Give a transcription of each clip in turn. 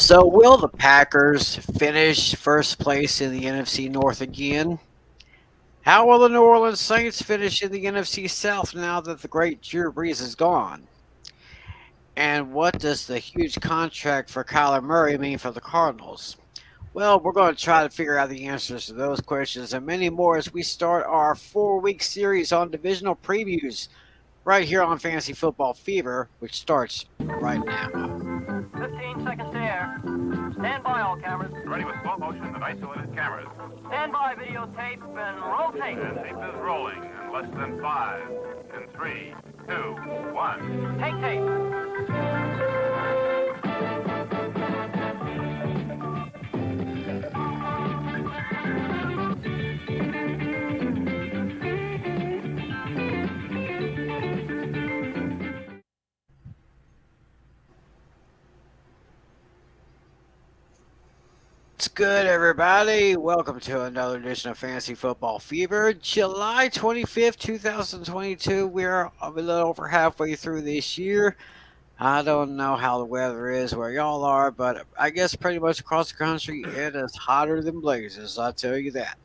So, will the Packers finish first place in the NFC North again? How will the New Orleans Saints finish in the NFC South now that the great Drew Brees is gone? And what does the huge contract for Kyler Murray mean for the Cardinals? Well, we're going to try to figure out the answers to those questions and many more as we start our 4-week series on divisional previews right here on Fantasy Football Fever, which starts right now. 15 seconds to air. Stand by, all cameras. Ready with slow motion and isolated cameras. Stand by, videotape, and roll tape. And tape is rolling in less than 5, in 3, 2, 1. Take tape. What's good, everybody? Welcome to another edition of Fantasy Football Fever. July 25th, 2022. We're a little over halfway through this year. I don't know how the weather is where y'all are, but I guess pretty much across the country it is hotter than blazes, I'll tell you that.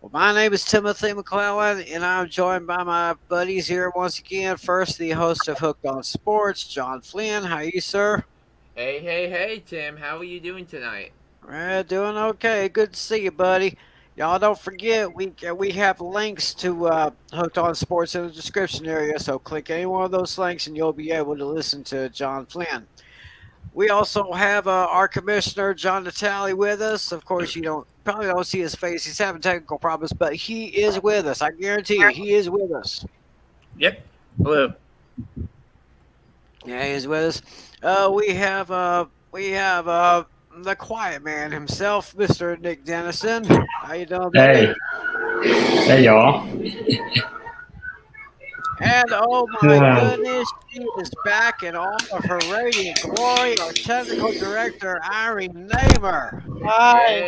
Well, my name is Timothy McClellan, and I'm joined by my buddies here once again. First, the host of Hooked on Sports, John Flynn. How are you, sir? Hey, Tim. How are you doing tonight? Doing okay. Good to see you, buddy. Y'all don't forget, we have links to Hooked on Sports in the description area, so click any one of those links and you'll be able to listen to John Flynn. We also have our commissioner, John Natale, with us. Of course, you probably don't see his face. He's having technical problems, but he is with us. I guarantee you, he is with us. Yep. Hello. Yeah, he's with us. We have the quiet man himself, Mr. Nick Dennison. How you doing, buddy? Hey, y'all. And oh my goodness, she is back in all of her radiant glory. Our technical director, Irene Namer. Hi.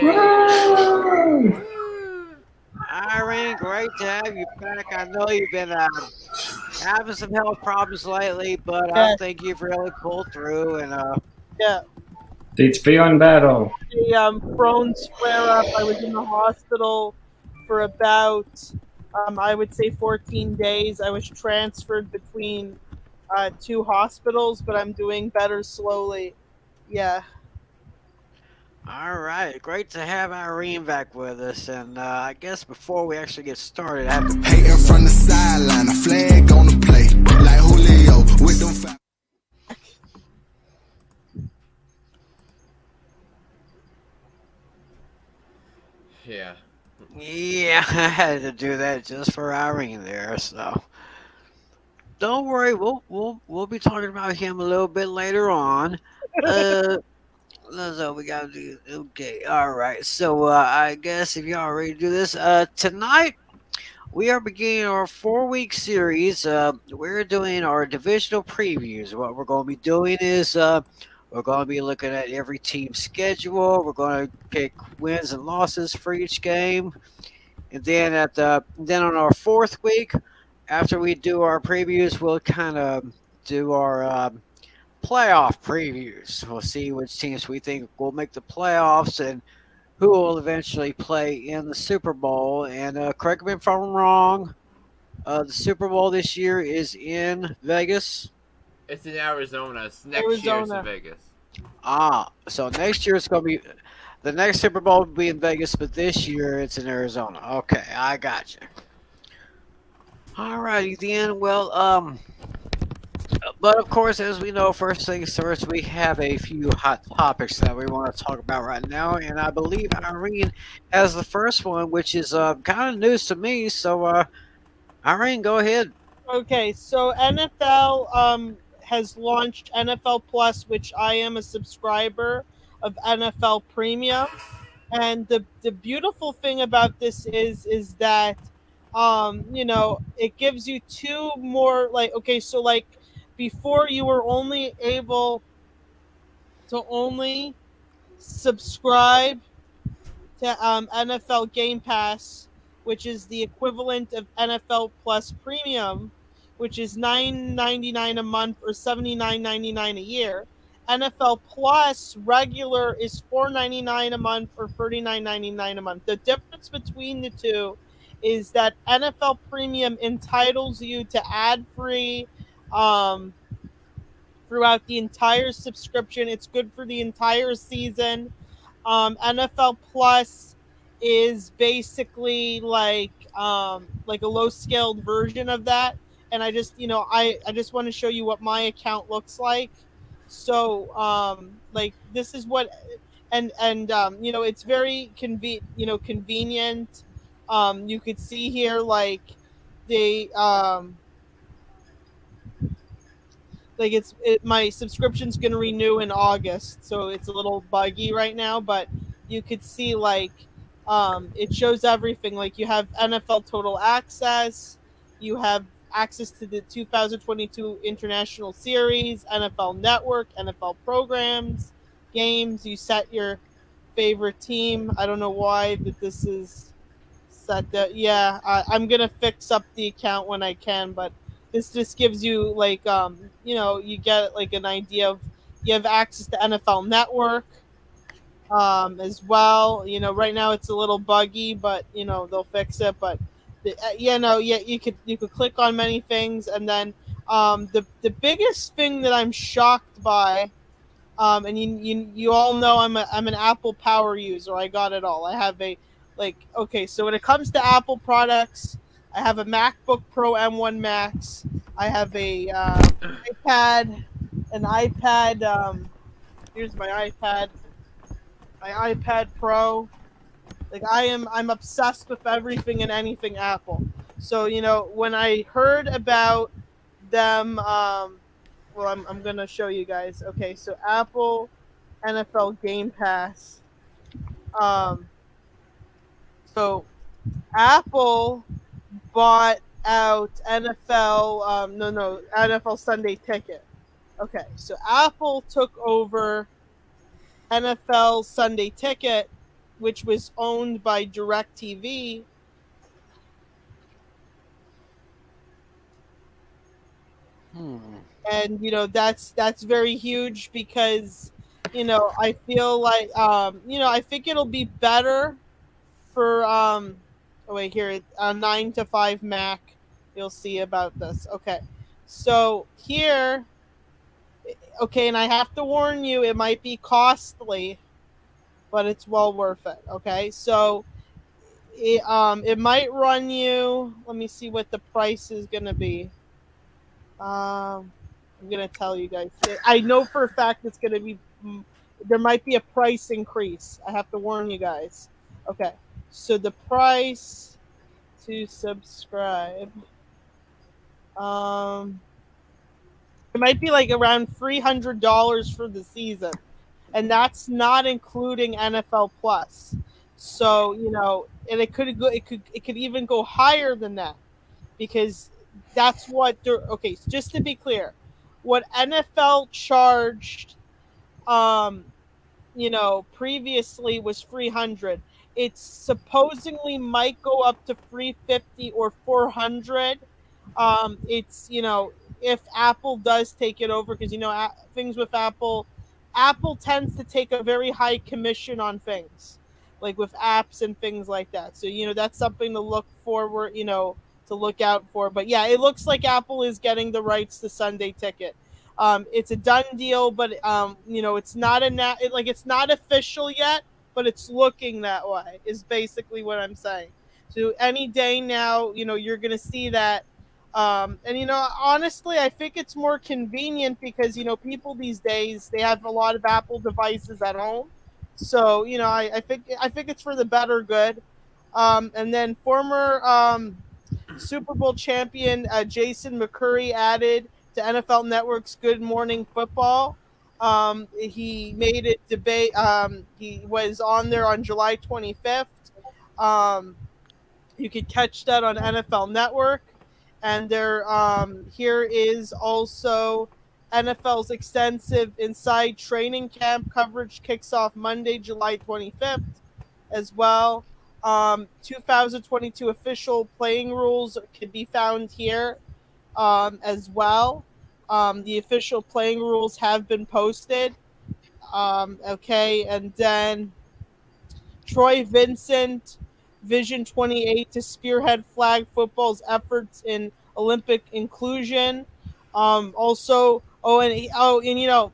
Irene, great to have you back. I know you've been having some health problems lately, but I think you've really pulled through. And yeah. It's beyond battle. The Crohn's flare-up. I was in the hospital for about, I would say 14 days. I was transferred between 2 hospitals, but I'm doing better slowly. Yeah. All right. Great to have Irene back with us. And I guess before we actually get started, I have to... Hating from the sideline, a flag on the play. Like Julio with them... Yeah, I had to do that just for Irene there. So don't worry, we'll be talking about him a little bit later on. So we gotta do okay. All right. So I guess if y'all ready to do this, tonight we are beginning our 4-week series. We're doing our divisional previews. What we're going to be doing is we're going to be looking at every team's schedule. We're going to pick wins and losses for each game. And then then on our 4th week, after we do our previews, we'll kind of do our playoff previews. We'll see which teams we think will make the playoffs and who will eventually play in the Super Bowl. And correct me if I'm wrong, the Super Bowl this year is in Vegas. It's in Arizona. Next year it's in Vegas. So next year it's going to be the next Super Bowl will be in Vegas, but this year it's in Arizona. Okay, I got you. All righty then. Well, but of course, as we know, first things first, we have a few hot topics that we want to talk about right now, and I believe Irene has the first one, which is kind of news to me. So, Irene, go ahead. Okay, so NFL has launched NFL Plus, which I am a subscriber of NFL Premium, and the beautiful thing about this is that it gives you 2 more, before you were only able to subscribe to NFL Game Pass, which is the equivalent of NFL Plus Premium, which is $9.99 a month or $79.99 a year. NFL Plus regular is $4.99 a month or $39.99 a month. The difference between the two is that NFL Premium entitles you to ad-free throughout the entire subscription. It's good for the entire season. NFL Plus is basically like a low scaled version of that. And I just I just want to show you what my account looks like. So like this is what it's very convenient. You could see here like they my subscription's going to renew in August, so it's a little buggy right now, but you could see like it shows everything. Like you have NFL Total Access, you have access to the 2022 International Series, NFL Network, NFL programs, games. You set your favorite team. I don't know why that this is set that. Yeah, I'm gonna fix up the account when I can, but this just gives you like you get like an idea of you have access to NFL Network as well. Right now it's a little buggy, but they'll fix it. But you could click on many things, and then the biggest thing that I'm shocked by. And you all know I'm an Apple Power user. I got it all. I have so when it comes to Apple products, I have a MacBook Pro M1 Max. I have a iPad, an iPad. Here's my iPad Pro. Like I'm obsessed with everything and anything Apple. So when I heard about them, well, I'm gonna show you guys. Okay, so Apple NFL Game Pass. So Apple bought out NFL. NFL Sunday Ticket. Okay, so Apple took over NFL Sunday Ticket, which was owned by DirecTV. And that's very huge because I feel like I think it'll be better for oh wait, here 9 to 5 Mac. You'll see about this. Okay, so here, okay, and I have to warn you, it might be costly, but it's well worth it. Okay, so it might run you. Let me see what the price is gonna be. I'm gonna tell you guys. I know for a fact it's gonna be. There might be a price increase. I have to warn you guys. Okay, so the price to subscribe, it might be like around $300 for the season, and that's not including NFL Plus. So and it could even go higher than that because that's what they're okay. So just to be clear, what NFL charged, previously was $300. It supposedly might go up to $350 or $400. It's if Apple does take it over, because things with Apple tends to take a very high commission on things, like with apps and things like that. So that's something to look forward, to look out for. But yeah, it looks like Apple is getting the rights to Sunday Ticket. It's a done deal, but it's not it's not official yet, but it's looking that way. Is basically what I'm saying. So any day now, you're gonna see that. And honestly, I think it's more convenient because people these days they have a lot of Apple devices at home, so I think it's for the better good. And then former Super Bowl champion Jason McCurry added to NFL Network's Good Morning Football. He made it debate. He was on there on July 25th. You could catch that on NFL Network. And here is also NFL's extensive inside training camp coverage kicks off Monday, July 25th as well. 2022 official playing rules can be found here as well. The official playing rules have been posted. Okay, and then Troy Vincent, Vision 28 to spearhead flag football's efforts in Olympic inclusion. Also, and you know,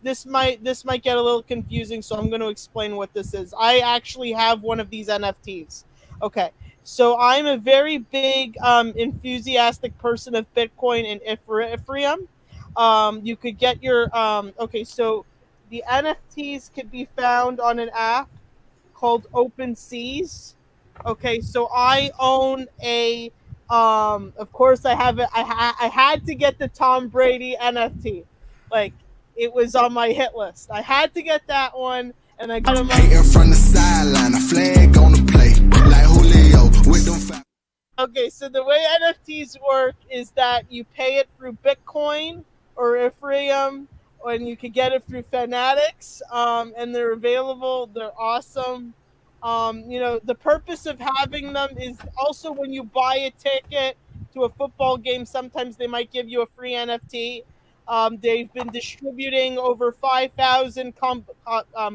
this might get a little confusing, so I'm gonna explain what this is. I actually have one of these NFTs. Okay, so I'm a very big enthusiastic person of Bitcoin and Ethereum. You could get your okay, so the NFTs could be found on an app called Open Seas. Okay, so I own a of course I have it. I had to get the Tom Brady NFT. Like, it was on my hit list. I had to get that one, and I got him. Hating from the sideline, a flag on the play. Like Julio with them. Okay, so the way NFTs work is that you pay it through Bitcoin or Ethereum, and you can get it through Fanatics, and they're available. They're awesome. The purpose of having them is also when you buy a ticket to a football game, sometimes they might give you a free NFT. They've been distributing over 5,000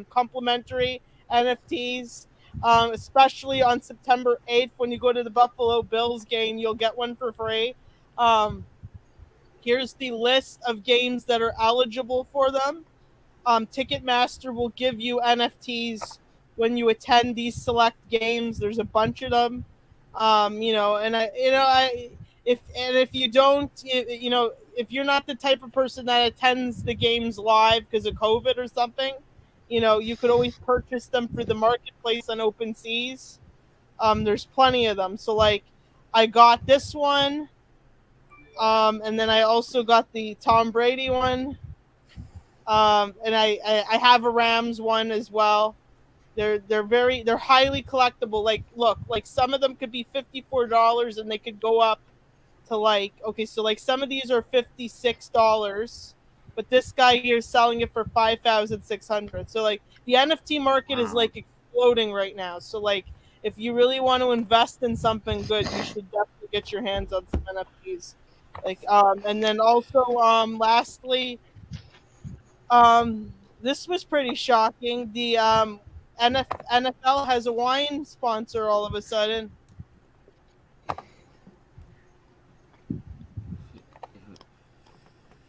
complimentary NFTs. Especially on September 8th, when you go to the Buffalo Bills game, you'll get one for free. Here's the list of games that are eligible for them. Ticketmaster will give you NFTs when you attend these select games. There's a bunch of them. If you don't, if you're not the type of person that attends the games live because of COVID or something, you could always purchase them through the marketplace on Open Seas. There's plenty of them. So, like, I got this one, and then I also got the Tom Brady one, and I have a Rams one as well. They're highly collectible. Like, look, like some of them could be $54, and they could go up to like some of these are $56. But this guy here is selling it for 5,600. So, like, the NFT market is like exploding right now. So, like, if you really want to invest in something good, you should definitely get your hands on some NFTs. Like, and then also, lastly, this was pretty shocking. The NFL has a wine sponsor all of a sudden.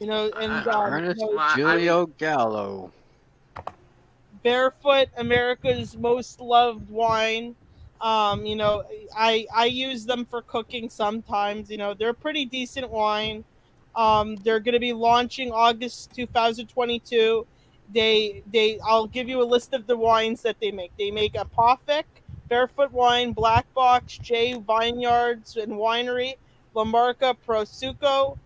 Ernest Julio Gallo. Barefoot, America's most loved wine. I use them for cooking sometimes. They're pretty decent wine. They're going to be launching August 2022. I'll give you a list of the wines that they make. They make Apothic, Barefoot Wine, Black Box, J Vineyards and Winery, La Marca Prosecco.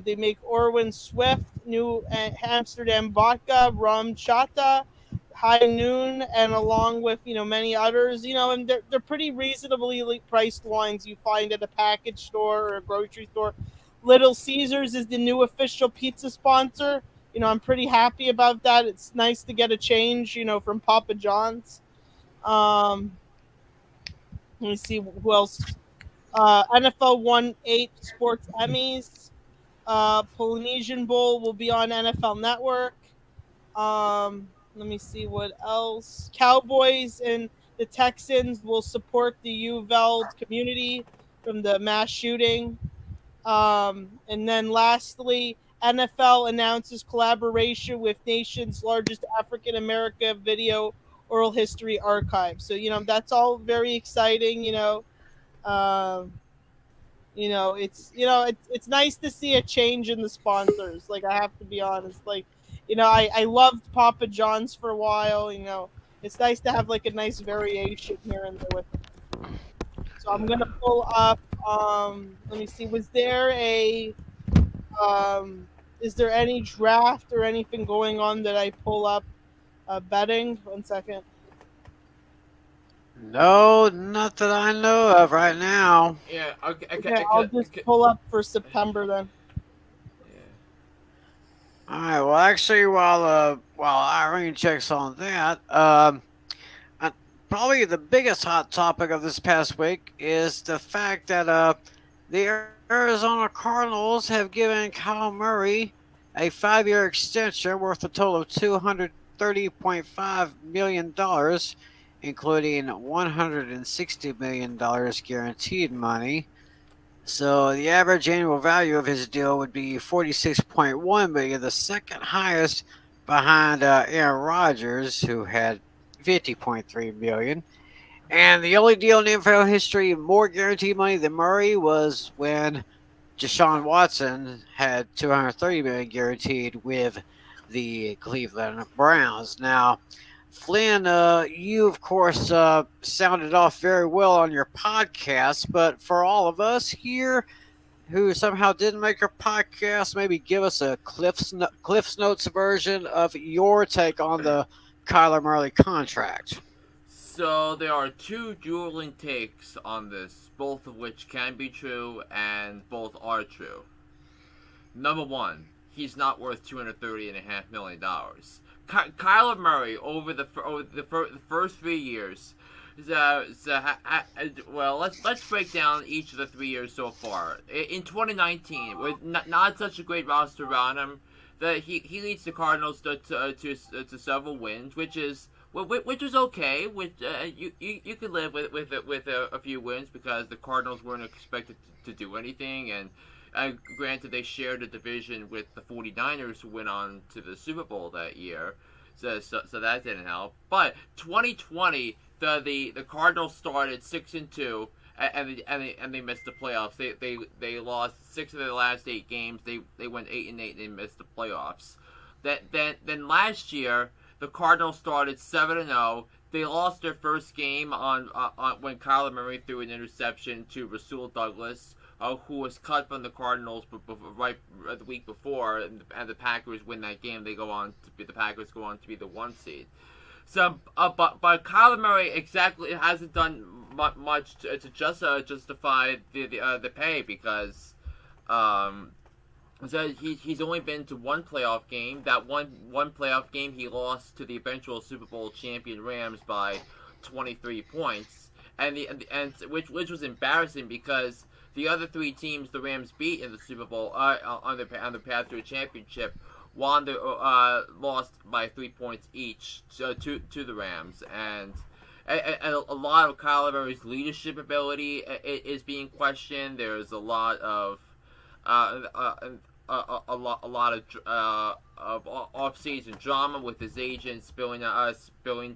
They make Orwin Swift, New Amsterdam Vodka, Rum Chata, High Noon, and along with many others. And they're pretty reasonably priced wines you find at a package store or a grocery store. Little Caesars is the new official pizza sponsor. I'm pretty happy about that. It's nice to get a change, from Papa John's. Let me see who else. NFL 1-8 Sports Emmys. Polynesian Bowl will be on NFL Network. Let me see what else. Cowboys and the Texans will support the Uvalde community from the mass shooting. And then lastly, NFL announces collaboration with nation's largest African American video oral history archive. So, that's all very exciting, it's nice to see a change in the sponsors. Like, I have to be honest. Like, I loved Papa John's for a while. It's nice to have like a nice variation here and there with it. So I'm gonna pull up. Let me see. Was there is there any draft or anything going on that I pull up? Betting. 1 second. No, not that I know of right now. Yeah, Okay, I'll just pull up for September then. All right. Well, actually, while Irene checks on that, probably the biggest hot topic of this past week is the fact that The Arizona Cardinals have given Kyle Murray a 5-year extension worth a total of $230.5 million, including $160 million guaranteed money. So the average annual value of his deal would be 46.1 million, the second highest behind Aaron Rodgers, who had 50.3 million. And the only deal in NFL history more guaranteed money than Murray was when Deshaun Watson had 230 million guaranteed with the Cleveland Browns. Now, Flynn, you of course sounded off very well on your podcast, but for all of us here who somehow didn't make your podcast, maybe give us a Cliff's Notes version of your take on the Kyler Murray contract. So there are two dueling takes on this, both of which can be true and both are true. Number one, he's not worth $230.5 million. Kyler Murray over the first 3 years. Well, let's break down each of the 3 years so far. In 2019, with not such a great roster around him, that he leads the Cardinals to several wins, which is okay. Which you could live with a few wins because the Cardinals weren't expected to do anything, and granted they shared a division with the 49ers, who went on to the Super Bowl that year, so that didn't help. But 2020, the Cardinals started 6-2. And they missed the playoffs. They lost 6 of their last 8 games. They went 8-8 and they missed the playoffs. Then last year the Cardinals started 7-0. They lost their first game on when Kyler Murray threw an interception to Rasul Douglas, who was cut from the Cardinals right the week before, and the Packers win that game. The Packers go on to be the 1 seed. So, but Kyler Murray exactly hasn't done much to justify the pay because so he's only been to one playoff game. That one playoff game he lost to the eventual Super Bowl champion Rams by 23 points, and which was embarrassing because the other 3 teams the Rams beat in the Super Bowl on the path to a championship lost by 3 points each to the Rams, and a lot of Kyler Murray's leadership ability is being questioned. There's a lot of off-season drama with his agent spilling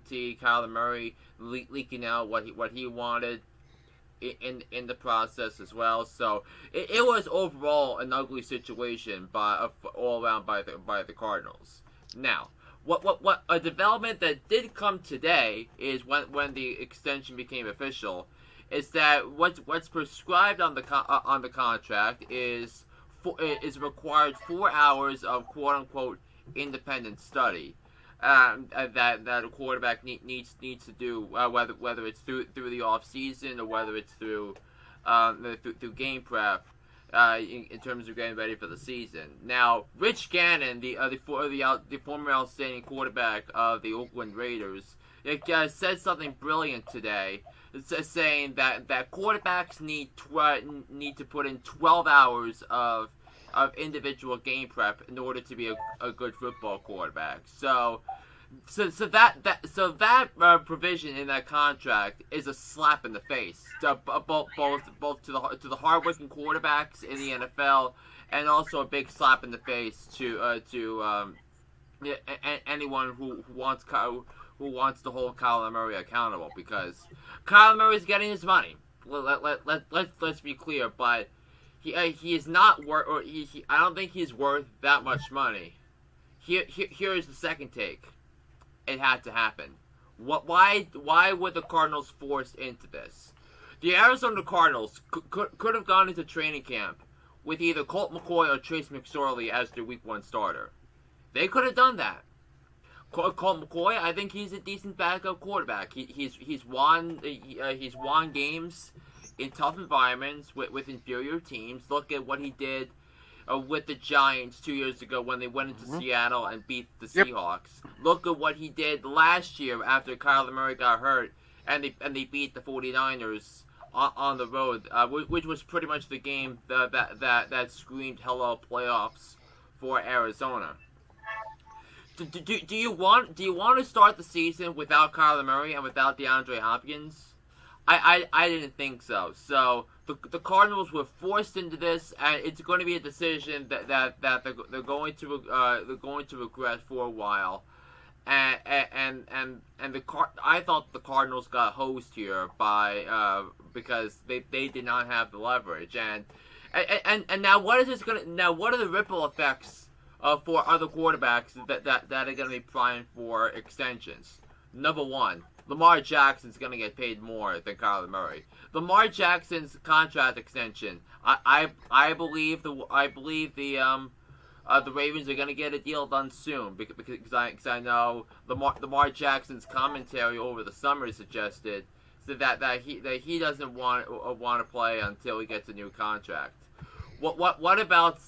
tea. Kyler Murray leaking out what he wanted in the process as well. So it was overall an ugly situation all around by the Cardinals. Now, what a development that did come today is when the extension became official, is that what's prescribed on the contract is required 4 hours of quote unquote independent study. That a quarterback needs to do, whether it's through the off season or whether it's through game prep, in terms of getting ready for the season. Now, Rich Gannon, the former outstanding quarterback of the Oakland Raiders, said something brilliant today, saying that quarterbacks need to put in 12 hours of individual game prep in order to be a good football quarterback. So that provision in that contract is a slap in the face to both to the hardworking quarterbacks in the NFL, and also a big slap in the face to anyone who wants to hold Kyler Murray accountable, because Kyler Murray is getting his money. Let's be clear, but he is not worth, or I don't think he's worth that much money. Here is the second take. It had to happen. Why were the Cardinals forced into this? The Arizona Cardinals could have gone into training camp with either Colt McCoy or Trace McSorley as their Week 1 starter. They could have done that. Colt McCoy, I think he's a decent backup quarterback. He's won games in tough environments with inferior teams. Look at what he did with the Giants 2 years ago when they went into Seattle and beat the Seahawks. Look at what he did last year after Kyler Murray got hurt and they beat the 49ers on the road, which was pretty much the game that screamed hello playoffs for Arizona. Do you want to start the season without Kyler Murray and without DeAndre Hopkins? I didn't think so. So the Cardinals were forced into this, and it's going to be a decision that they're going to regret for a while. And I thought the Cardinals got hosed here by because they did not have the leverage, and now what are the ripple effects for other quarterbacks that are going to be primed for extensions? Number one, Lamar Jackson's going to get paid more than Kyler Murray. Lamar Jackson's contract extension, I believe the Ravens are going to get a deal done soon because I know Lamar Jackson's commentary over the summer suggested that he doesn't want to play until he gets a new contract. What about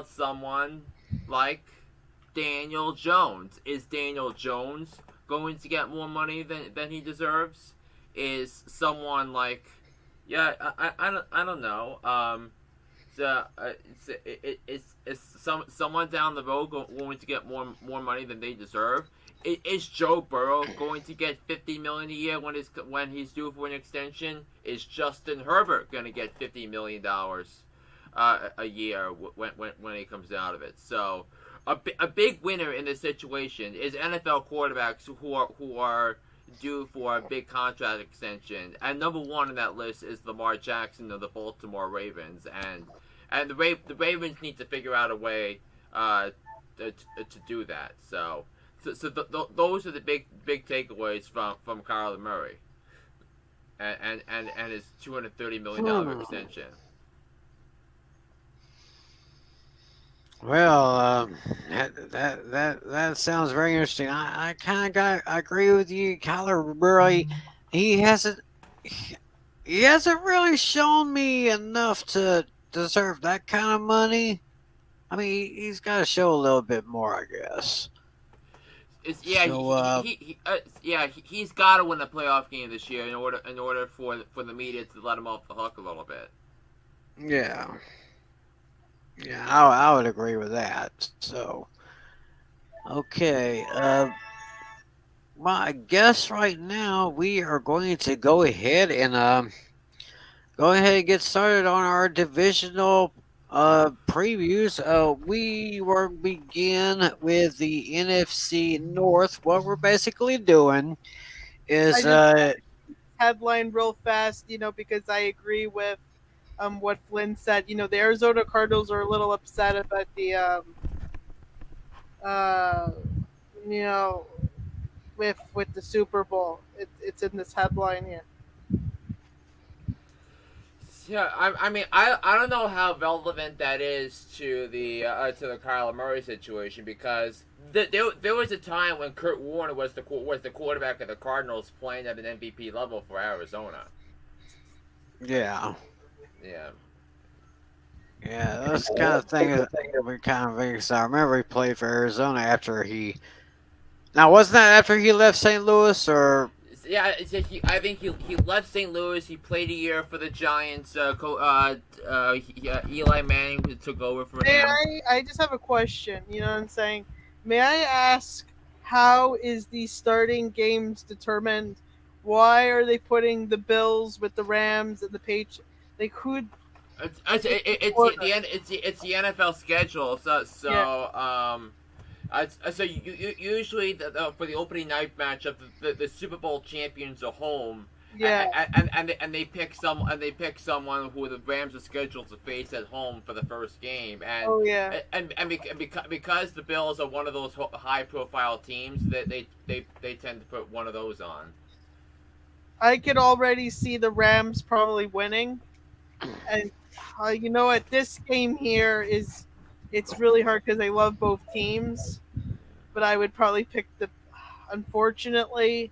someone like Daniel Jones? Is Daniel Jones going to get more money than he deserves? Is someone like I don't know. Is someone down the road going to get more money than they deserve? Is Joe Burrow going to get $50 million a year when he's due for an extension? Is Justin Herbert going to get $50 million a year when he comes out of it? So a big winner in this situation is NFL quarterbacks who are due for a big contract extension, and number one on that list is Lamar Jackson of the Baltimore Ravens, and the Ravens need to figure out a way to do that. So those are the big takeaways from Kyler Murray and his $230 million extension. Well, that sounds very interesting. I kind of agree with you, Kyler Murray. He hasn't really shown me enough to deserve that kind of money. I mean, he's got to show a little bit more, I guess. He's got to win a playoff game this year in order for the media to let him off the hook a little bit. Yeah. Yeah, I would agree with that. So, okay. Well, I guess right now we are going to go ahead and get started on our divisional previews. We will begin with the NFC North. What we're basically doing is headline real fast, because I agree with what Flynn said. The Arizona Cardinals are a little upset about the with the Super Bowl. It's in this headline here. Yeah, I mean, I don't know how relevant that is to the Kyler Murray situation, because there was a time when Kurt Warner was the quarterback of the Cardinals playing at an MVP level for Arizona. Yeah. Yeah. Yeah, that's the kind of thing that we kind of think. I remember he played for Arizona after he. Now, wasn't that after he left St. Louis, or? Yeah, I think he left St. Louis. He played a year for the Giants. Eli Manning took over for him. I just have a question. You know what I'm saying? May I ask, how is the starting games determined? Why are they putting the Bills with the Rams and the Patriots? Like, who? It's the NFL schedule. So usually for the opening night matchup, the Super Bowl champions are home. Yeah. And they pick someone who the Rams are scheduled to face at home for the first game. And and because the Bills are one of those high profile teams, that they tend to put one of those on. I could already see the Rams probably winning, and you know what? This game here it's really hard because I love both teams, but I would probably pick unfortunately,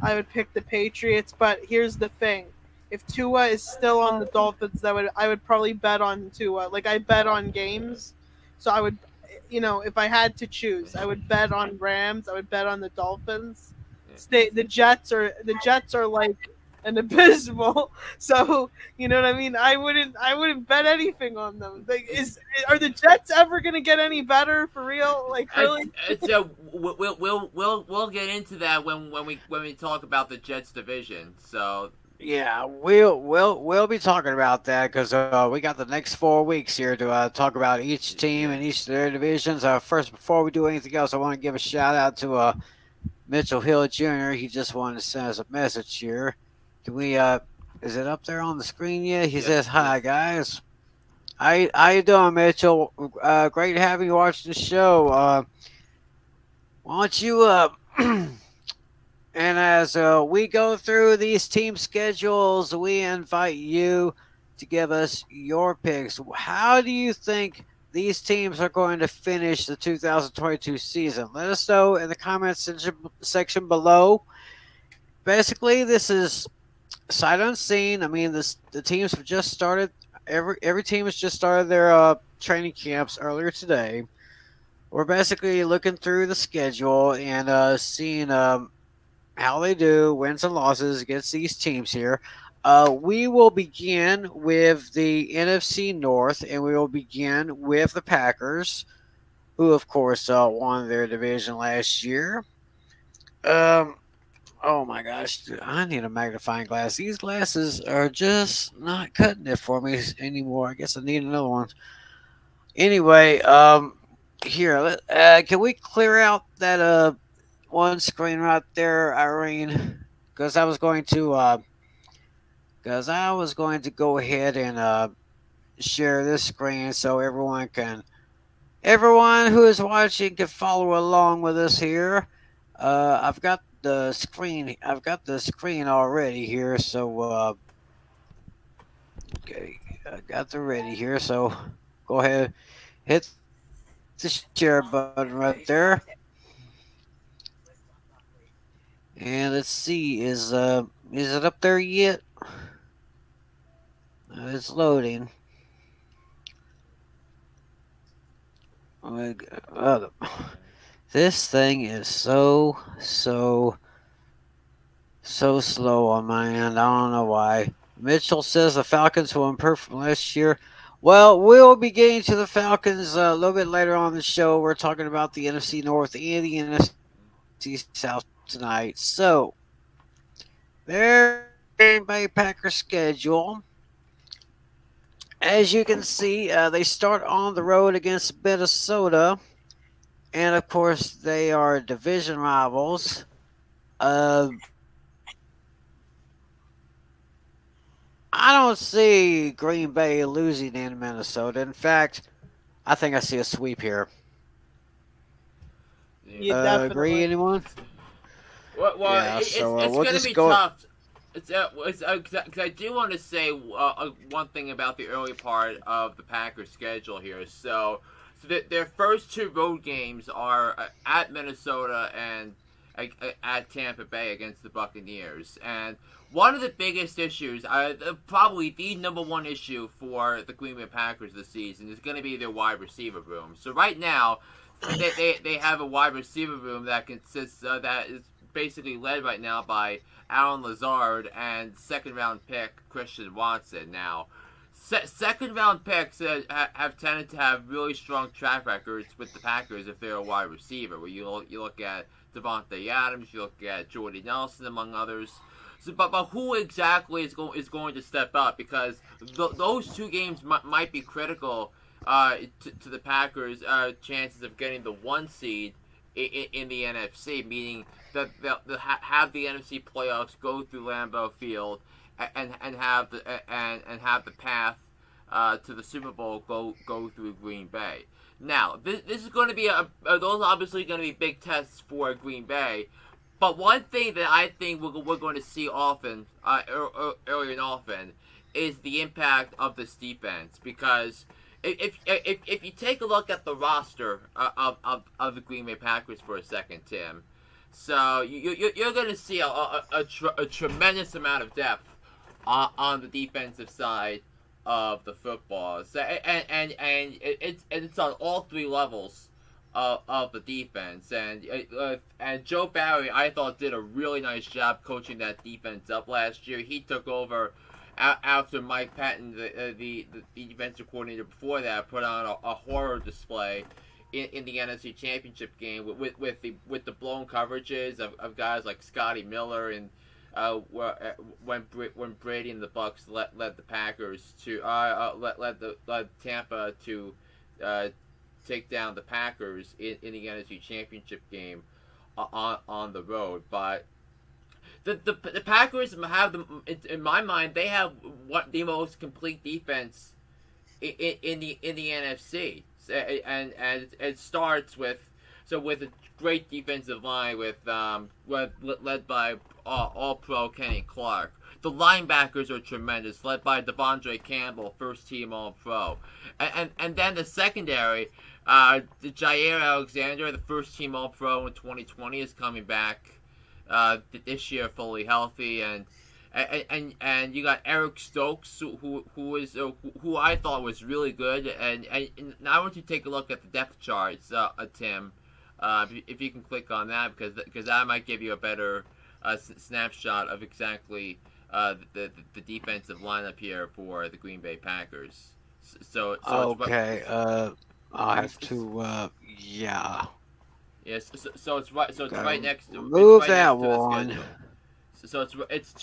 I would pick the Patriots. But here's the thing: if Tua is still on the Dolphins, I would probably bet on Tua. Like, I bet on games, so I would, if I had to choose, I would bet on Rams. I would bet on the Dolphins. The Jets are like and abysmal. So you know what I mean. I wouldn't bet anything on them. Like, are the Jets ever gonna get any better for real? Like really? So we'll get into that when we talk about the Jets division. So Yeah, we'll be talking about that because we got the next 4 weeks here to talk about each team and each of their divisions. First, before we do anything else, I want to give a shout out to Mitchell Hill Jr. He just wanted to send us a message here. Can we? Is it up there on the screen yet? He Yes, says, "Hi yes. guys, how you doing, Mitchell? Great having you watch the show. Why don't you And as we go through these team schedules, we invite you to give us your picks. How do you think these teams are going to finish the 2022 season? Let us know in the comments section below. Basically, this is sight unseen. I mean, the teams have just started. Every team has just started their training camps earlier today. We're basically looking through the schedule and seeing how they do, wins and losses against these teams here. We will begin with the NFC North, and we will begin with the Packers, who, of course, won their division last year. Oh my gosh, dude, I need a magnifying glass. These glasses are just not cutting it for me anymore. I guess I need another one. Anyway, here, can we clear out that one screen right there, Irene? Because I was going to go ahead and share this screen so everyone who is watching can follow along with us here. I've got the screen. I've got the screen already here. So okay, I got the ready here. So go ahead, hit the share button right there. And let's see, is it up there yet? It's loading. Oh, this thing is so slow on my end. I don't know why. Mitchell says the Falcons will improve from last year. Well, we'll be getting to the Falcons a little bit later on the show. We're talking about the NFC North and the NFC South tonight. So, there's the Green Bay Packers schedule. As you can see, they start on the road against Minnesota. And, of course, they are division rivals. I don't see Green Bay losing in Minnesota. In fact, I think I see a sweep here. Yeah, definitely. Agree, anyone? Well, Yeah, it's so, it's we'll gonna just be go- tough. Because I do want to say one thing about the early part of the Packers' schedule here. So their first two road games are at Minnesota and at Tampa Bay against the Buccaneers. And one of the biggest issues, probably the number one issue for the Green Bay Packers this season, is going to be their wide receiver room. So right now, they have a wide receiver room that consists that is basically led right now by Alan Lazard and second-round pick Christian Watson. Now, second-round picks have tended to have really strong track records with the Packers if they're a wide receiver. Where you look at Devontae Adams, you look at Jordy Nelson, among others. So, but who exactly is going to step up? Because those two games might be critical to the Packers' chances of getting the one seed in the NFC, meaning that they'll have the NFC playoffs go through Lambeau Field and have the path to the Super Bowl go through Green Bay. Now, this is going to be those are obviously going to be big tests for Green Bay. But one thing that I think we're going to see often, early and often, is the impact of this defense. Because if you take a look at the roster of the Green Bay Packers for a second, Tim, so you're going to see a tremendous amount of depth on the defensive side of the football. So and it's on all three levels of the defense, and Joe Barry, I thought, did a really nice job coaching that defense up last year. He took over after Mike Patton, the defensive coordinator before that, put on a horror display in the NFC Championship game with the blown coverages of guys like Scotty Miller and when Brady and the Bucks led the Packers to led Tampa to take down the Packers in the NFC Championship game on the road. But the Packers have in my mind, they have the most complete defense in the NFC, and it starts with a great defensive line led by All-Pro Kenny Clark. The linebackers are tremendous, led by Devondre Campbell, first-team All-Pro, and then the secondary. The Jair Alexander, the first-team All-Pro in 2020, is coming back this year fully healthy, and you got Eric Stokes, who I thought was really good, and I want you to take a look at the depth charts, Tim, if you can click on that, because that might give you a better snapshot of exactly the defensive lineup here for the Green Bay Packers. So Okay. I have to. Yeah. Yes. So it's right. So it's right next to. Move It's right that next to the one. schedule. So it's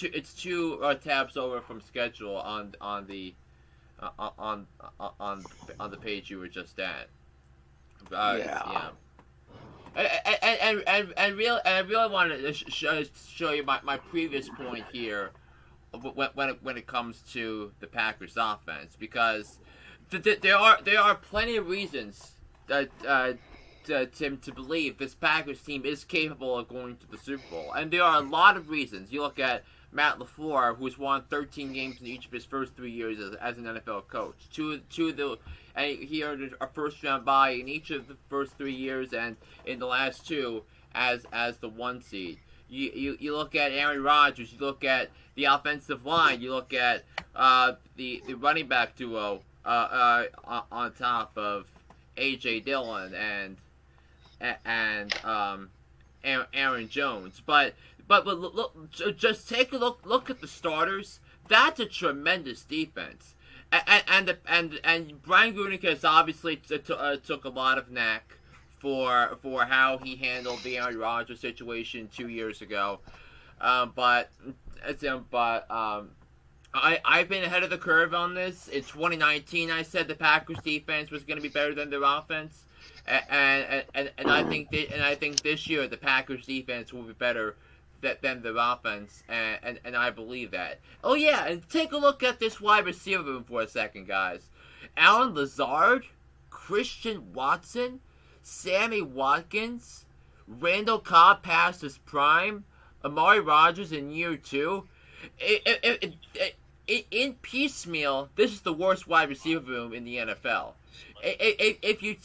two tabs over from schedule on the page you were just at. Yeah. And I really wanted to show you my previous point here when it comes to the Packers offense, because there are plenty of reasons Tim, to believe this Packers team is capable of going to the Super Bowl, and there are a lot of reasons. You look at Matt LaFleur, who's won 13 games in each of his first 3 years as an NFL coach. And he earned a first-round bye in each of the first 3 years, and in the last 2 as the 1 seed. You look at Aaron Rodgers. You look at the offensive line. You look at the running back duo on top of A.J. Dillon and Aaron Jones. But look, just take a look at the starters. That's a tremendous defense. And Brian Gutekunst obviously took a lot of knack for how he handled the Aaron Rodgers situation 2 years ago. But I've been ahead of the curve on this. In 2019, I said the Packers defense was going to be better than their offense, and I think this year the Packers defense will be better than their offense, and I believe that. Oh yeah, and take a look at this wide receiver room for a second, guys. Allen Lazard, Christian Watson, Sammy Watkins, Randall Cobb past his prime, Amari Rodgers in year 2. In piecemeal, this is the worst wide receiver room in the NFL. If you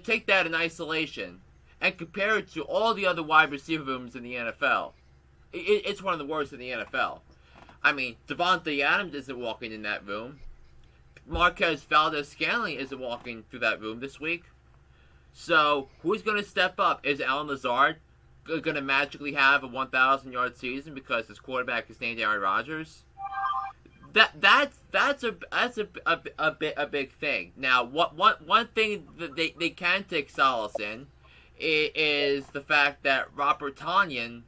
take that in isolation and compare it to all the other wide receiver rooms in the NFL, it's one of the worst in the NFL. I mean, Devontae Adams isn't walking in that room. Marquez Valdes-Scantling isn't walking through that room this week. So, who's going to step up? Is Allen Lazard going to magically have a 1,000-yard season because his quarterback is named Aaron Rodgers? That's a big thing. Now, one thing that they can take solace in is the fact that Robert Tonyan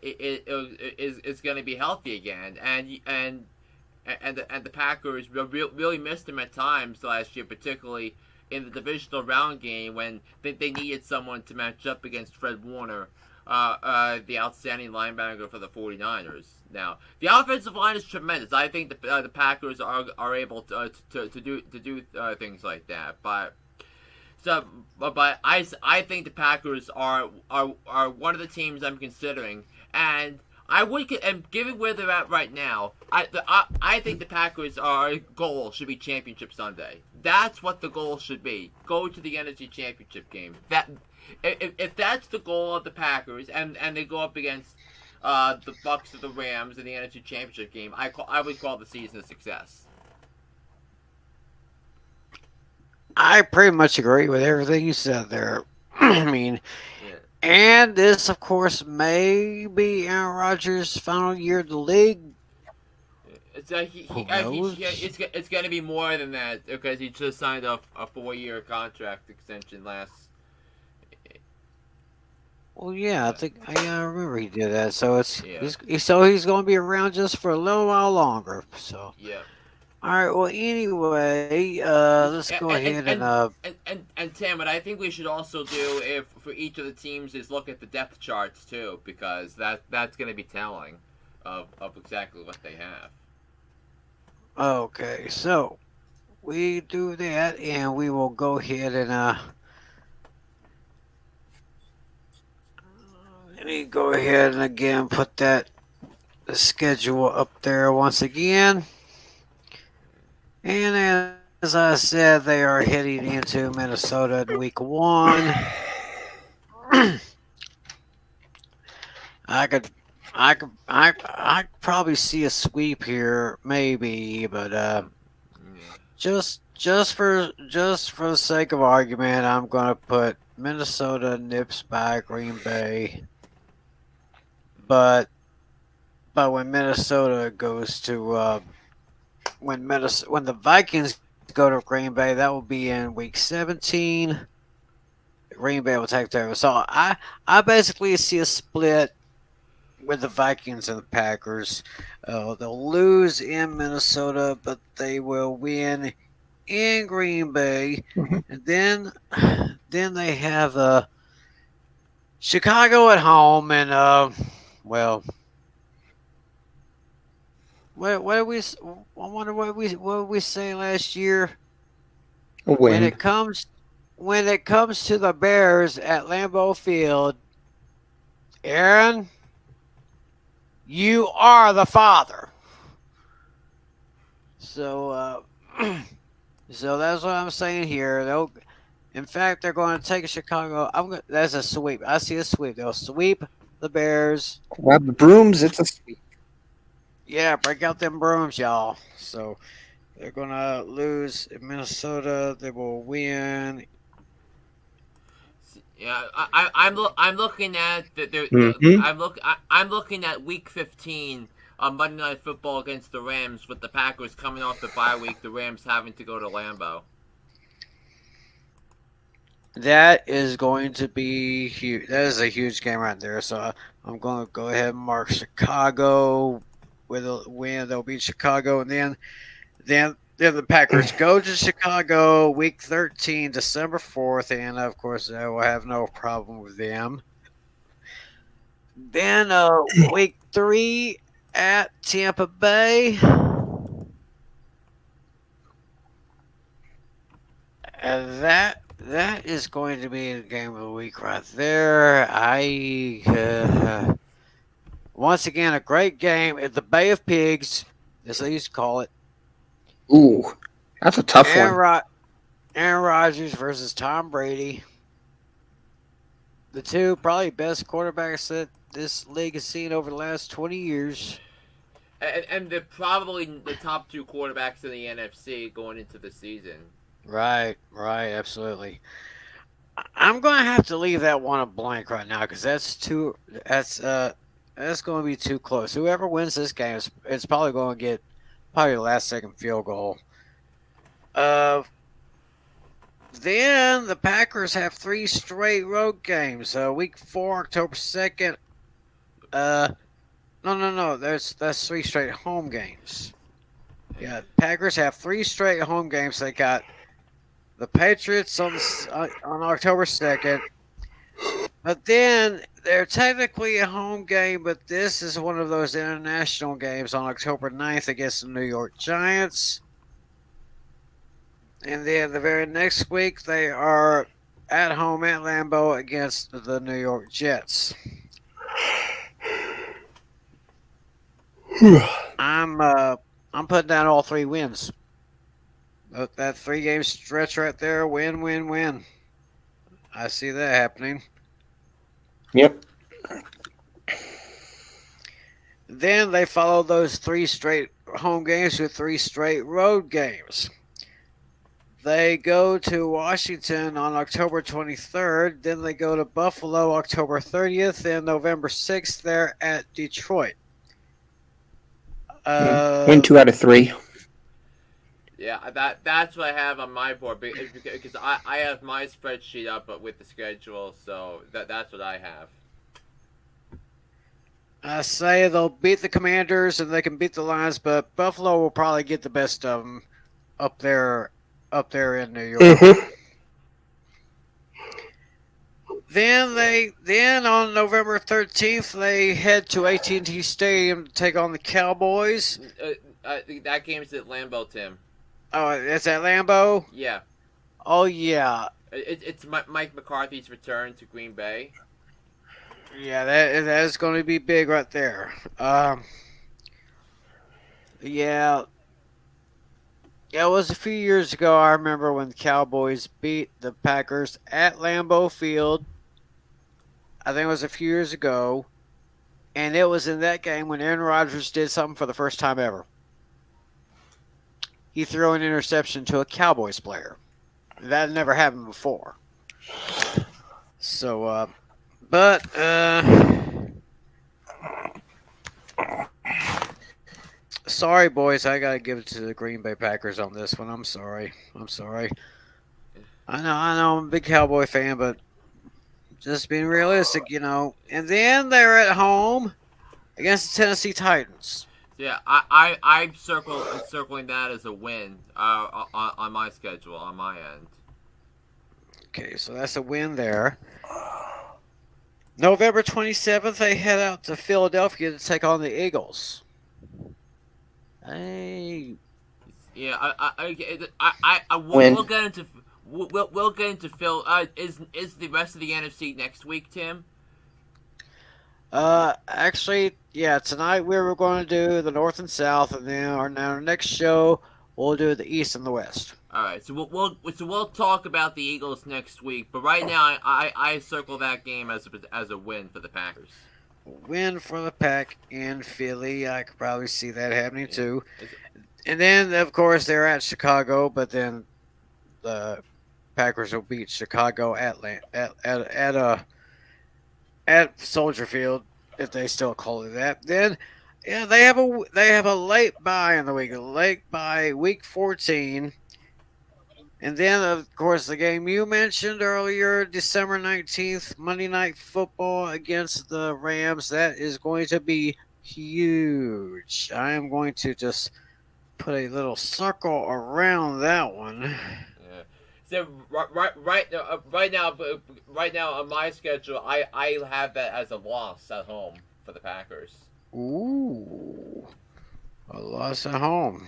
is going to be healthy again, and the Packers really missed him at times last year, particularly in the divisional round game when they needed someone to match up against Fred Warner, the outstanding linebacker for the 49ers. Now, the offensive line is tremendous. I think the Packers are able to do things like that. But I think the Packers are one of the teams I'm considering, and given where they're at right now, I think the Packers' goal should be Championship Sunday. That's what the goal should be. Go to the NFC Championship game. If that's the goal of the Packers, and they go up against the Bucks or the Rams in the NFC Championship game, I would call the season a success. I pretty much agree with everything you said there. I mean, Yeah. and this, of course, may be Aaron Rodgers' final year in the league. It's Who knows? it's gonna be more than that because he just signed a 4-year contract extension last. Well, yeah, I think I remember he did that. So Yeah. he's going to be around just for a little while longer. So, Yeah. all right. Well, anyway, let's go And ahead and, and and and Tim, what I think we should also do if for each of the teams is look at the depth charts too, because that's going to be telling of exactly what they have. okay. So we do that, and we will go ahead and let me go ahead and again put that the schedule up there once again. And as I said, they are heading into Minnesota in week one. I could, I could probably see a sweep here, maybe, but Yeah. just for the sake of argument, I'm gonna put Minnesota nips by Green Bay. But when Minnesota goes to when the Vikings go to Green Bay, that will be in week 17. Green Bay will take over. So I basically see a split with the Vikings and the Packers. They'll lose in Minnesota, but they will win in Green Bay, and then they have Chicago at home, and well, what did we? I wonder what did we say last year A when win. it comes to the Bears at Lambeau Field. Aaron, you are the father. So so that's what I'm saying here. In fact, they're going to take Chicago. That's a sweep. I see a sweep. They'll sweep the Bears. Grab the brooms. It's a sweep. Yeah, break out them brooms, y'all. So they're going to lose in Minnesota. They will win. Yeah, I'm looking at Mhm. I'm looking at week 15 on Monday Night Football against the Rams with the Packers coming off the bye week. The Rams having to go to Lambeau. That is going to be huge. That is a huge game right there. So I'm going to go ahead and mark Chicago with a win. They'll beat Chicago, and then the Packers go to Chicago week 13, December 4th, and of course I will have no problem with them. Then week 3 at Tampa Bay. And that is going to be the game of the week right there. Once again a great game at the Bay of Pigs, as they used to call it. Ooh, that's a tough one. Aaron Rodgers versus Tom Brady. The two probably best quarterbacks that this league has seen over the last 20 years. And they're probably the top two quarterbacks in the NFC going into the season. Right, absolutely. I'm going to have to leave that one a blank right now because that's going to be too close. Whoever wins this game, it's probably going to get probably the last second field goal. Then the Packers have 3 straight road games. Week 4, October 2nd. No. That's 3 straight home games. Yeah, Packers have 3 straight home games. They got the Patriots on October 2nd. But then they're technically a home game, but this is one of those international games on October 9th against the New York Giants. And then the very next week, they are at home at Lambeau against the New York Jets. I'm putting down all 3 wins. That 3-game stretch right there, win. I see that happening. Yep. Then they follow those 3 straight home games with 3 straight road games. They go to Washington on October 23rd. Then they go to Buffalo October 30th, and November 6th. They're at Detroit. Win 2 out of 3. Yeah, that's what I have on my board because I have my spreadsheet up with the schedule, so that's what I have. I say they'll beat the Commanders and they can beat the Lions, but Buffalo will probably get the best of them up there in New York. Mm-hmm. Then on November 13th they head to AT&T Stadium to take on the Cowboys. That game's at Lambeau, Tim. Oh, it's at Lambeau? Yeah. Oh, yeah. It's Mike McCarthy's return to Green Bay. Yeah, that is going to be big right there. Yeah. It was a few years ago. I remember when the Cowboys beat the Packers at Lambeau Field. I think it was a few years ago. And it was in that game when Aaron Rodgers did something for the first time ever. He threw an interception to a Cowboys player. That never happened before. So, sorry, boys. I got to give it to the Green Bay Packers on this one. I'm sorry. I know. I'm a big Cowboy fan, but just being realistic, And then they're at home against the Tennessee Titans. Yeah, I'm circling that as a win on my schedule, on my end. Okay, so that's a win there. November 27th, they head out to Philadelphia to take on the Eagles. Hey. Yeah, Win. we'll get into Phil. Is the rest of the NFC next week, Tim? Actually, yeah. Tonight we were going to do the North and South, and then our next show we'll do the East and the West. All right, so we'll talk about the Eagles next week. But right now, I circle that game as a win for the Packers. Win for the Pack in Philly. I could probably see that happening too. And then, of course, they're at Chicago, but then the Packers will beat Chicago at Soldier Field, if they still call it that. Then, yeah, they have a late bye in the week, week 14. And then, of course, the game you mentioned earlier, December 19th, Monday Night Football against the Rams. That is going to be huge. I am going to just put a little circle around that one. Yeah. So right now on my schedule, I have that as a loss at home for the Packers. Ooh, a loss at home.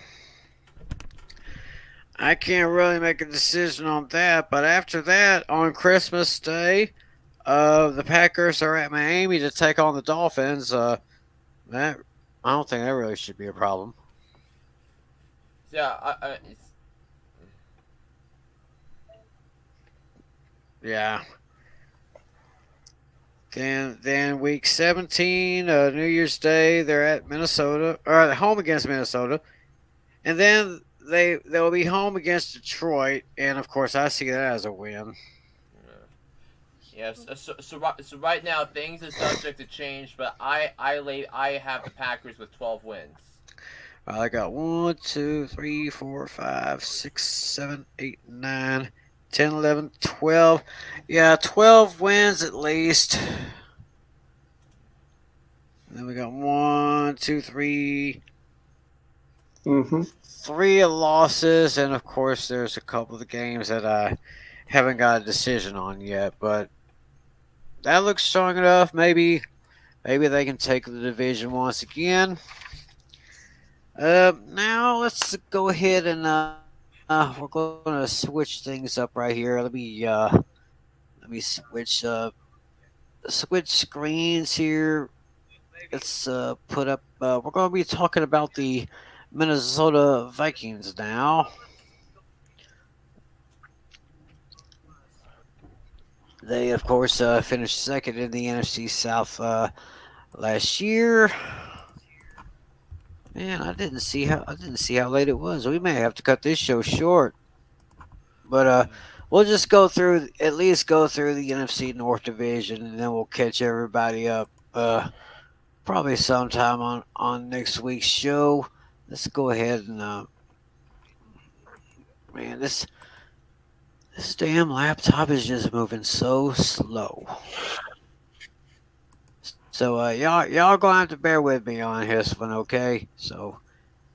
I can't really make a decision on that, but after that, on Christmas Day, the Packers are at Miami to take on the Dolphins. That I don't think that really should be a problem. Yeah, Yeah. Then week 17, New Year's Day, they're at Minnesota, or at home against Minnesota, and then they'll be home against Detroit, and of course I see that as a win. Yes. So right now things are subject to change, but I have the Packers with 12 wins. I got 1, 2, 3, 4, 5, 6, 7, 8, 9, 10, 11, 12. Yeah, 12 wins at least. Then we got 1, 2, 3. Mm-hmm. 3 losses, and of course there's a couple of the games that I haven't got a decision on yet, but that looks strong enough. Maybe they can take the division once again. Now let's go ahead and we're going to switch things up right here. Let me switch screens here. Let's put up. We're going to be talking about the Minnesota Vikings now. They, of course, finished second in the NFC South last year. Man, I didn't see how late it was. We may have to cut this show short. But we'll just go through at least go through the NFC North division, and then we'll catch everybody up. Probably sometime on next week's show. Let's go ahead and man, this damn laptop is just moving so slow. So y'all gonna have to bear with me on this one, okay? So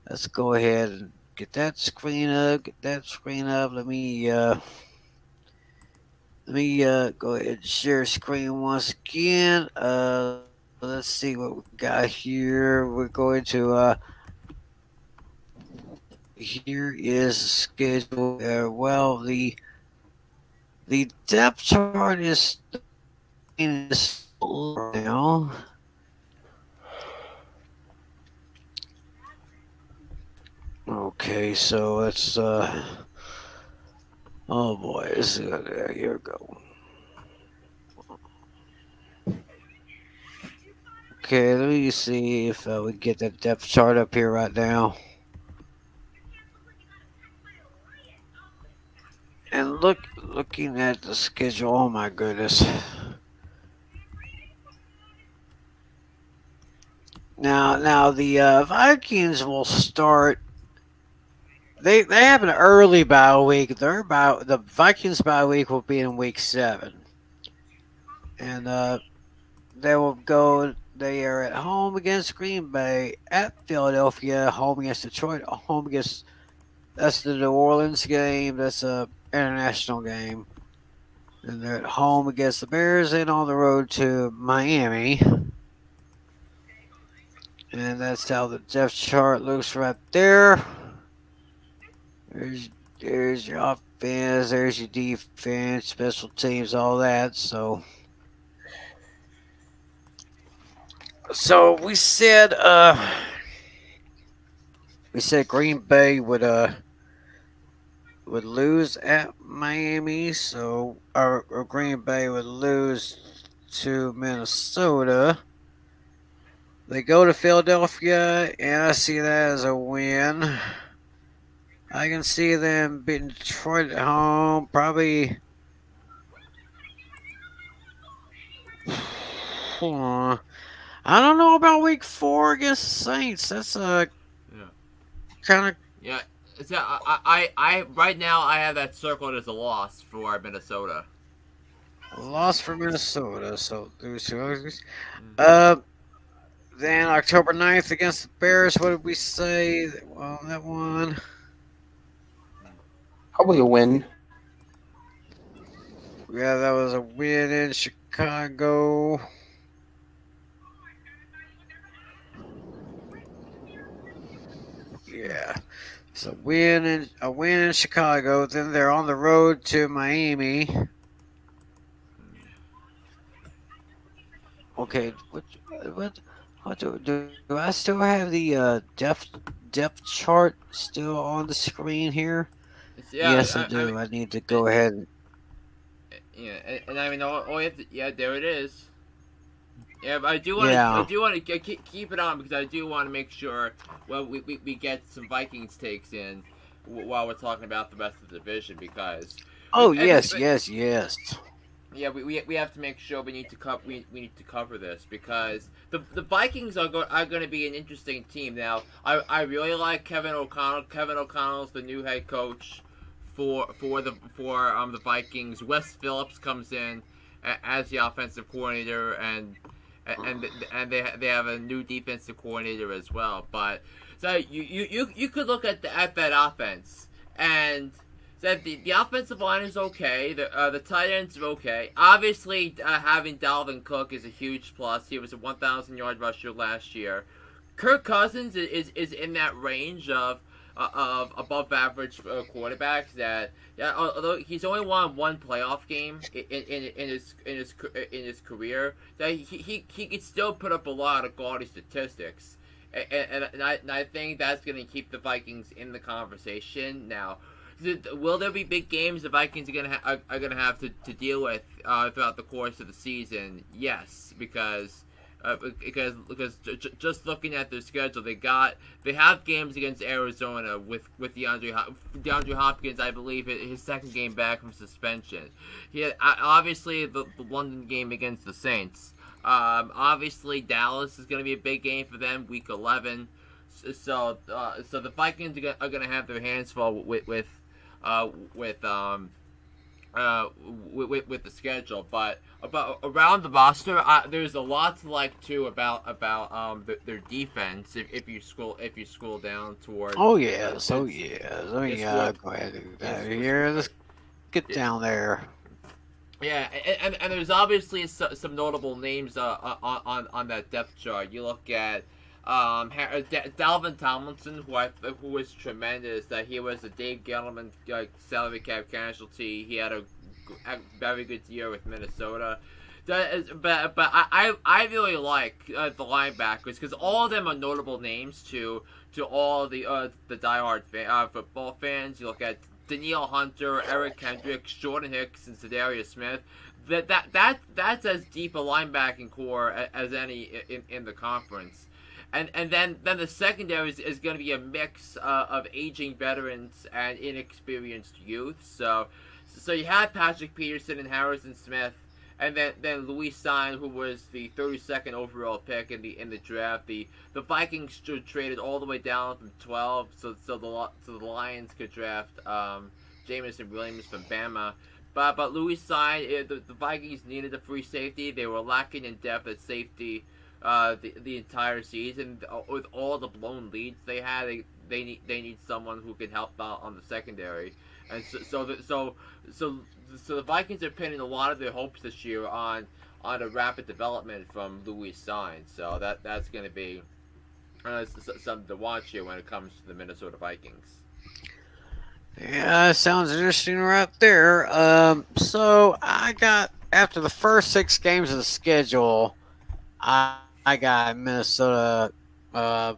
let's go ahead and get that screen up. Get that screen up. Let me go ahead and share screen once again. Let's see what we got here. We're going to here is the schedule. Well, the depth chart is now. Okay, so let's oh boy, here we go. Okay, let me see if we can get that depth chart up here right now. And looking at the schedule, oh my goodness. Now the Vikings will start. They have an early bye week. The Vikings bye week will be in week 7, and they will go. They are at home against Green Bay, at Philadelphia, home against Detroit, home against. That's the New Orleans game. That's a international game, and they're at home against the Bears and on the road to Miami. And that's how the depth chart looks right there. There's your offense, there's your defense, special teams, all that. So we said Green Bay would lose at Miami, so or Green Bay would lose to Minnesota. They go to Philadelphia, and I see that as a win. I can see them beating Detroit at home, probably. I don't know about week 4 against the Saints. That's kind of. Yeah. So I right now I have that circled as a loss for Minnesota. Loss for Minnesota, so those two. Then October 9th against the Bears, what did we say? Well, that one. Probably a win. Yeah, that was a win in Chicago. Yeah. So a win in Chicago. Then they're on the road to Miami. Okay, what do I still have the depth chart still on the screen here? Yeah, yes, I do. I need to go ahead. Yeah, and I mean, all you have to, yeah, there it is. Yeah, but I do want to keep it on because I do want to make sure we get some Vikings takes in while we're talking about the rest of the division because. Oh yes. Yeah, we have to make sure we need to cover this because the Vikings are going to be an interesting team. Now, I really like Kevin O'Connell. Kevin O'Connell's the new head coach for the Vikings. Wes Phillips comes in as the offensive coordinator and they have a new defensive coordinator as well. But so you could look at that offense and. That the offensive line is okay. The tight ends are okay. Obviously, having Dalvin Cook is a huge plus. He was a 1,000-yard rusher last year. Kirk Cousins is in that range of above average quarterbacks. That although he's only won one playoff game in his career, that he could still put up a lot of gaudy statistics. And I think that's going to keep the Vikings in the conversation now. Will there be big games the Vikings are gonna have to deal with throughout the course of the season? Yes, because Because just looking at their schedule, they have games against Arizona with DeAndre Hopkins. I believe his second game back from suspension. He had, obviously the London game against the Saints. Obviously Dallas is going to be a big game for them, Week 11. So the Vikings are going to have their hands full with the schedule, but around the roster, there's a lot to like too about their defense. If you scroll down toward. Oh yes, oh yes. Let me go ahead and do that here. Let's get down there. Yeah, and there's obviously some notable names on that depth chart. You look at Dalvin Tomlinson, who was tremendous. That he was a Dave Gettleman salary cap casualty. He had a very good year with Minnesota. But I really like the linebackers because all of them are notable names to all the diehard football fans. You look at Danielle Hunter, Eric Kendricks, Jordan Hicks, and Za'Darius Smith. That's as deep a linebacking core as any in the conference. And then the secondary is going to be a mix of aging veterans and inexperienced youth. So you have Patrick Peterson and Harrison Smith, and then Louis Stein, who was the 32nd overall pick in the draft. The Vikings traded all the way down from 12, so the Lions could draft Jamison Williams from Bama. But Louis Stein, the Vikings needed a free safety. They were lacking in depth at safety the entire season. With all the blown leads they had, they need someone who can help out on the secondary. And so the Vikings are pinning a lot of their hopes this year on a rapid development from Louis Stein. So that's going to be something to watch here when it comes to the Minnesota Vikings. Yeah, sounds interesting right there. So I got after the first 6 games of the schedule, I got Minnesota at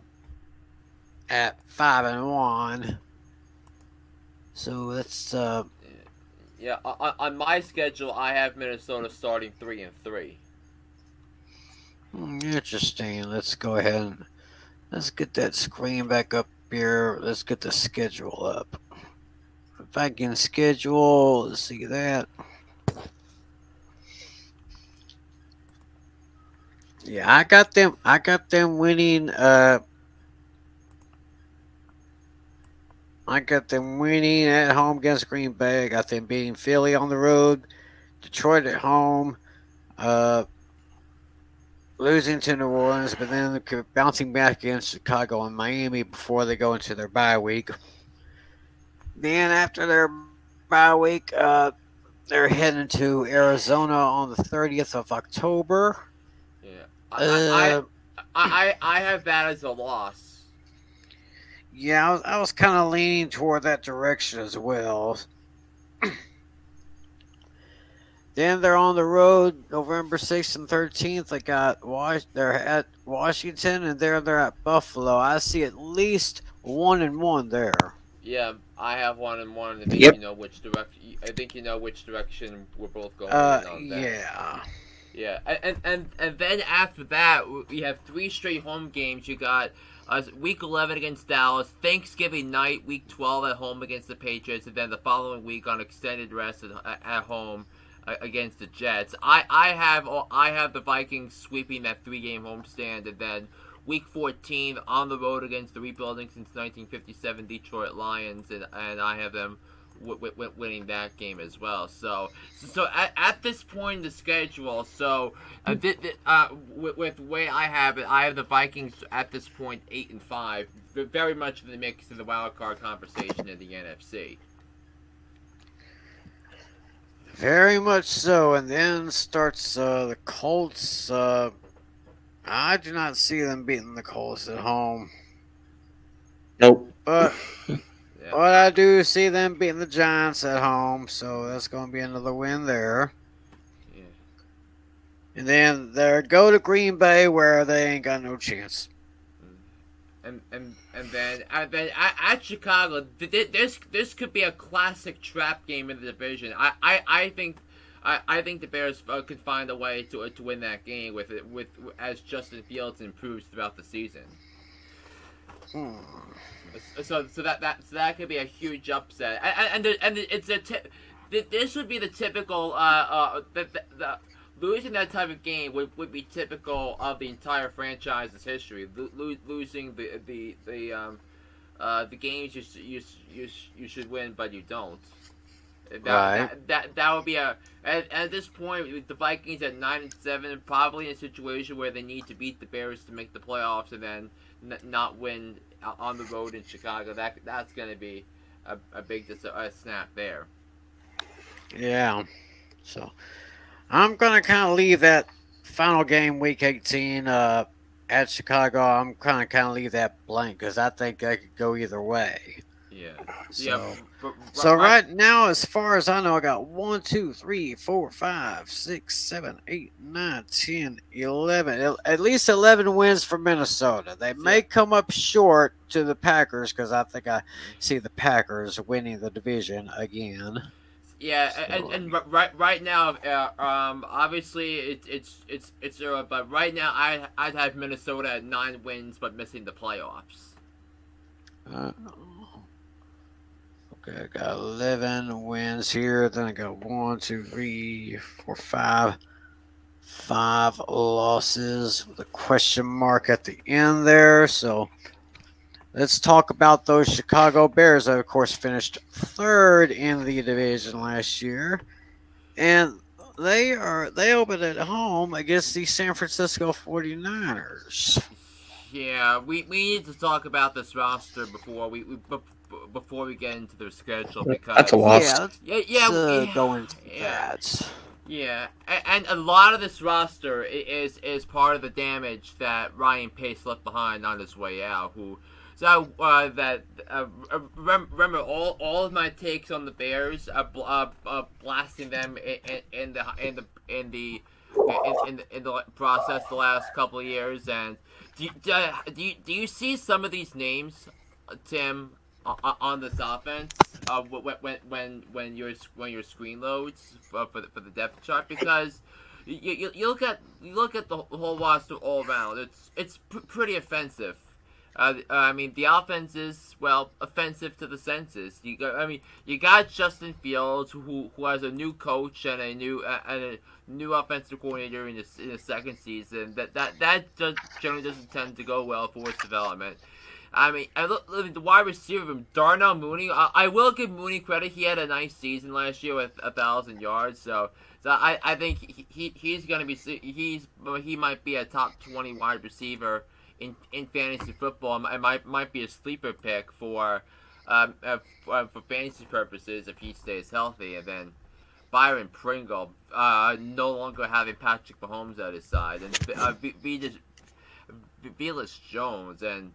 5-1. So that's yeah. On my schedule, I have Minnesota starting 3-3. Interesting. Let's go ahead and let's get that screen back up here. Let's get the schedule up. Vikings schedule. Let's see that. Yeah, I got them winning. I got them winning at home against Green Bay. I got them beating Philly on the road, Detroit at home, losing to New Orleans, but then bouncing back against Chicago and Miami before they go into their bye week. Then after their bye week, they're heading to Arizona on the 30th of October. Yeah, I have that as a loss. Yeah, I was kind of leaning toward that direction as well. Then they're on the road November 6th and 13th. They're at Washington, and they're at Buffalo. I see at least 1-1 there. Yeah, I have 1-1. I think Yep. you know which direction. I think you know which direction we're both going on that. Yeah. Yeah, and then after that, we have 3 straight home games. You got Week 11 against Dallas, Thanksgiving night, Week 12 at home against the Patriots, and then the following week on extended rest at home against the Jets. I have the Vikings sweeping that 3-game homestand, and then Week 14 on the road against the rebuilding since 1957 Detroit Lions, and I have them winning that game as well. So at this point in the schedule, with the way I have it, I have the Vikings at this point 8-5, very much in the mix of the wild card conversation in the NFC. Very much so. And then starts the Colts. I do not see them beating the Colts at home. Nope. But but I do see them beating the Giants at home, so that's going to be another win there. Yeah. And then they go to Green Bay where they ain't got no chance. And then at Chicago, this could be a classic trap game in the division. I think I think the Bears could find a way to win that game with as Justin Fields improves throughout the season. Hmm. So that could be a huge upset, and it's this would be the typical the losing that type of game would be typical of the entire franchise's history. Losing the games you should win but you don't. That would be at this point the Vikings at 9-7 probably in a situation where they need to beat the Bears to make the playoffs and then not win on the road in Chicago. That's going to be a big snap there. Yeah. So I'm gonna kind of leave that final game, Week 18, at Chicago. I'm kind of leave that blank because I think that could go either way. Yeah. So, But, so right now, as far as I know, I got 1, 2, 3, 4, 5, 6, 7, 8, 9, 10, 11. At least 11 wins for Minnesota. They may come up short to the Packers because I think I see the Packers winning the division again. Yeah, So, and right now, obviously it's but right now I'd have Minnesota at 9 wins but missing the playoffs. Okay, I got 11 wins here. Then I got 1, 2, 3, 4, 5. 5 losses with a question mark at the end there. So let's talk about those Chicago Bears that, of course, finished 3rd in the division last year. And they opened at home against the San Francisco 49ers. Yeah, we need to talk about this roster before we get into their schedule because That's a loss. Yeah, let's go into that. Yeah, and a lot of this roster is part of the damage that Ryan Pace left behind on his way out. Remember all of my takes on the Bears, blasting them in the process the last couple of years. And do you see some of these names, Tim, on this offense when your screen loads for the depth chart? Because you look at the whole roster all around, it's pretty offensive. I mean, the offense is, well, offensive to the senses. You got Justin Fields, who has a new coach and a new offensive coordinator in the second season. That generally doesn't tend to go well for his development. I mean, the wide receiver room, Darnell Mooney. I will give Mooney credit. He had a nice season last year with 1,000 yards. So I think he's going to be he might be a top 20 wide receiver in fantasy football. It might be a sleeper pick for fantasy purposes if he stays healthy. And then Byron Pringle, no longer having Patrick Mahomes at his side, and Velus Jones, and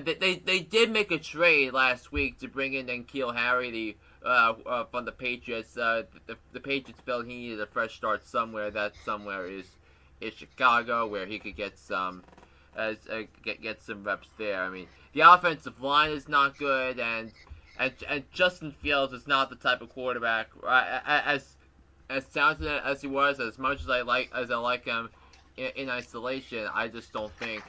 they did make a trade last week to bring in N'Keal Harry from the Patriots. The Patriots felt he needed a fresh start somewhere. That somewhere is Chicago, where he could get some reps there. I mean, the offensive line is not good, and Justin Fields is not the type of quarterback as talented as he was. As much as I like him in isolation, I just don't think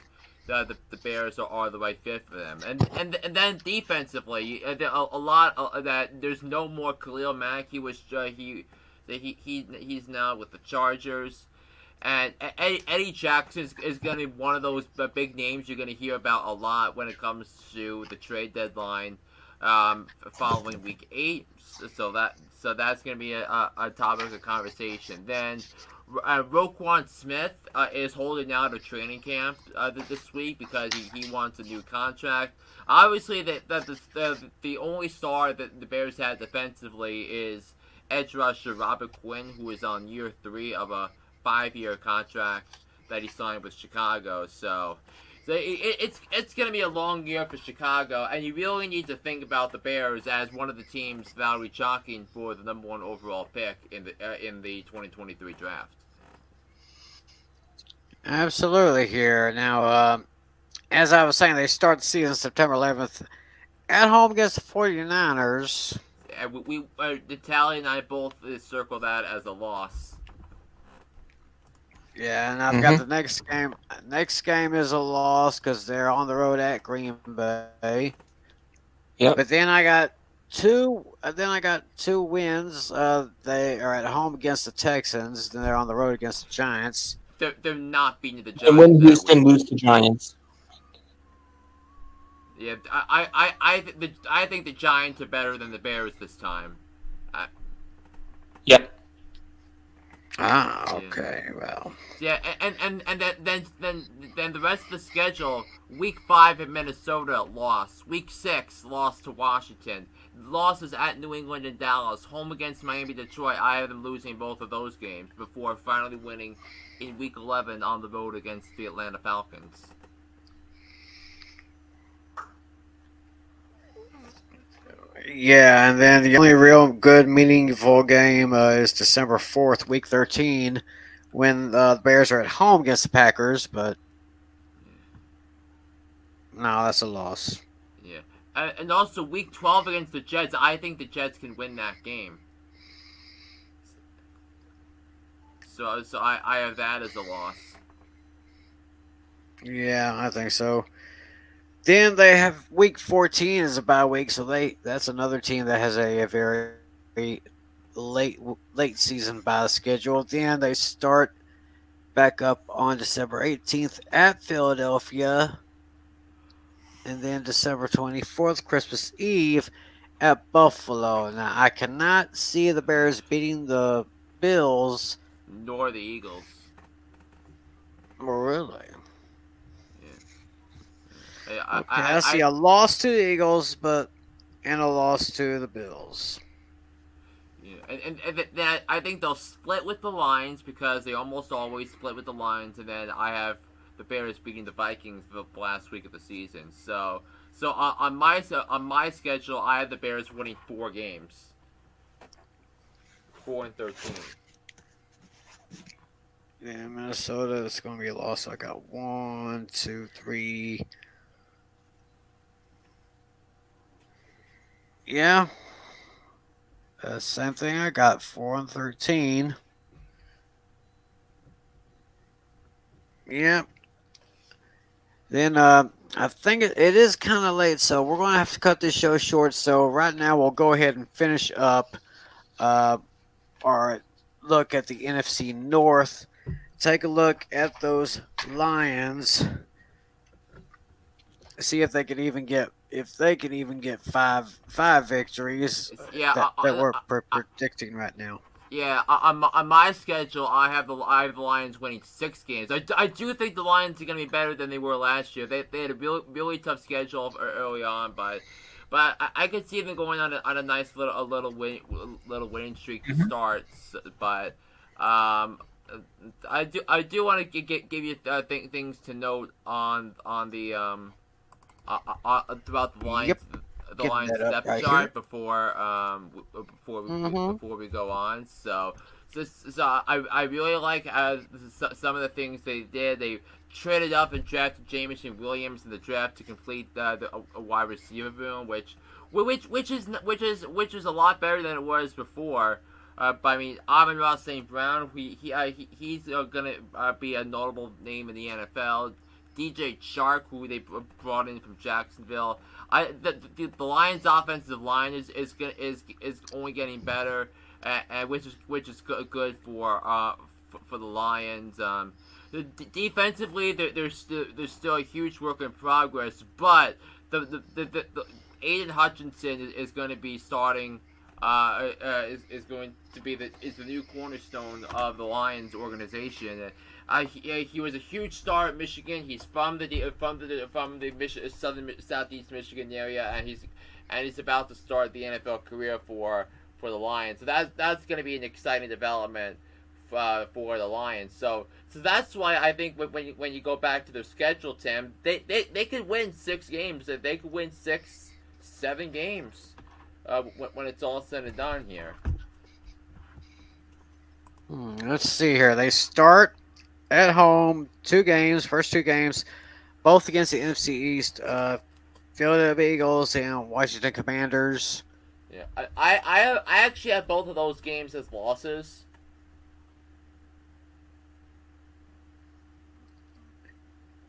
that the Bears are the right fit for them. And then defensively, a lot that there's no more Khalil Mack. He's now with the Chargers. And Eddie Jackson is going to be one of those big names you're going to hear about a lot when it comes to the trade deadline following Week 8. So that's going to be a topic of conversation. Then Roquan Smith is holding out of training camp this week because he wants a new contract. Obviously, the only star that the Bears had defensively is edge rusher Robert Quinn, who is on year 3 of a 5-year contract that he signed with Chicago. So it's going to be a long year for Chicago, and you really need to think about the Bears as one of the teams Valerie chalking for the number 1 overall pick in the 2023 draft. Absolutely here. Now, as I was saying, they start the season September 11th at home against the 49ers. the Tally and I both circle that as a loss. Yeah, and I've got the next game. Next game is a loss because they're on the road at Green Bay. Yep. But then I got two. Then I got two wins. They are at home against the Texans. Then they're on the road against the Giants. They're not beating the Giants. And when that Houston week. lose to Giants. Yeah, I think the Giants are better than the Bears this time. Yep. Ah, okay. Well, Yeah, and then the rest of the schedule: Week 5 at Minnesota, loss. Week 6, loss to Washington. Losses at New England and Dallas. Home against Miami, Detroit. I have them losing both of those games before finally winning in Week 11 on the road against the Atlanta Falcons. yeah, and then the only real good, meaningful game is December 4th, Week 13, when the Bears are at home against the Packers. But no, that's a loss. Yeah, and also Week 12 against the Jets. I think the Jets can win that game. So I have that as a loss. Yeah, I think so. Then they have Week 14 is a bye week, so that's another team that has a very late season bye schedule. Then they start back up on December 18th at Philadelphia, and then December 24th, Christmas Eve, at Buffalo. Now I cannot see the Bears beating the Bills. Nor the Eagles. Really? Yeah. Okay, I see a loss to the Eagles, and a loss to the Bills. Yeah, and then I think they'll split with the Lions because they almost always split with the Lions, and then I have the Bears beating the Vikings the last week of the season. So on my schedule, I have the Bears winning 4 games, 4-13. Yeah, Minnesota, it's going to be a loss. I got 1, 2, 3. Yeah. Same thing. I got 4-13. Yeah. Then I think it is kind of late, so we're going to have to cut this show short. So right now we'll go ahead and finish up our look at the NFC North. Take a look at those Lions. See if they can even get five victories. Yeah, that we're predicting right now. Yeah, on my schedule, I have the Lions winning 6 games. I do think the Lions are going to be better than they were last year. They had a really tough schedule early on, but I could see them going on a nice little winning streak to start. But I do want to give you things to note on the throughout the Lions. Yep. The Lions depth right chart here. before we go on. So I really like some of the things they did. They traded up and drafted Jameson Williams in the draft to complete a wide receiver room, which is a lot better than it was before. But I mean, Amon-Ra St. Brown, he's gonna be a notable name in the NFL. DJ Chark, who they brought in from Jacksonville. The Lions' offensive line is only getting better, and which is good for the Lions. Defensively, there's still a huge work in progress, but the Aiden Hutchinson is going to be starting. Is going to be the new cornerstone of the Lions organization. He was a huge star at Michigan. He's from the southeast Michigan area, and he's about to start the NFL career for the Lions. So that's going to be an exciting development for the Lions. So that's why I think when you go back to their schedule, Tim, they could win 6 games. They could win 6-7 games. When it's all said and done here. Let's see here. They start at home, first two games, both against the NFC East, Philadelphia Eagles and Washington Commanders. Yeah, I actually have both of those games as losses.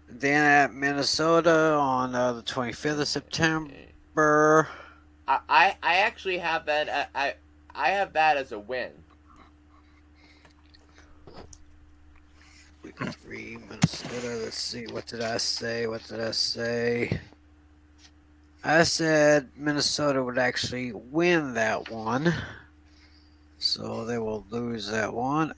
Then at Minnesota on the 25th of September. I actually have that. I have that as a win. Week 3, Minnesota. Let's see. What did I say? I said Minnesota would actually win that one. So they will lose that one.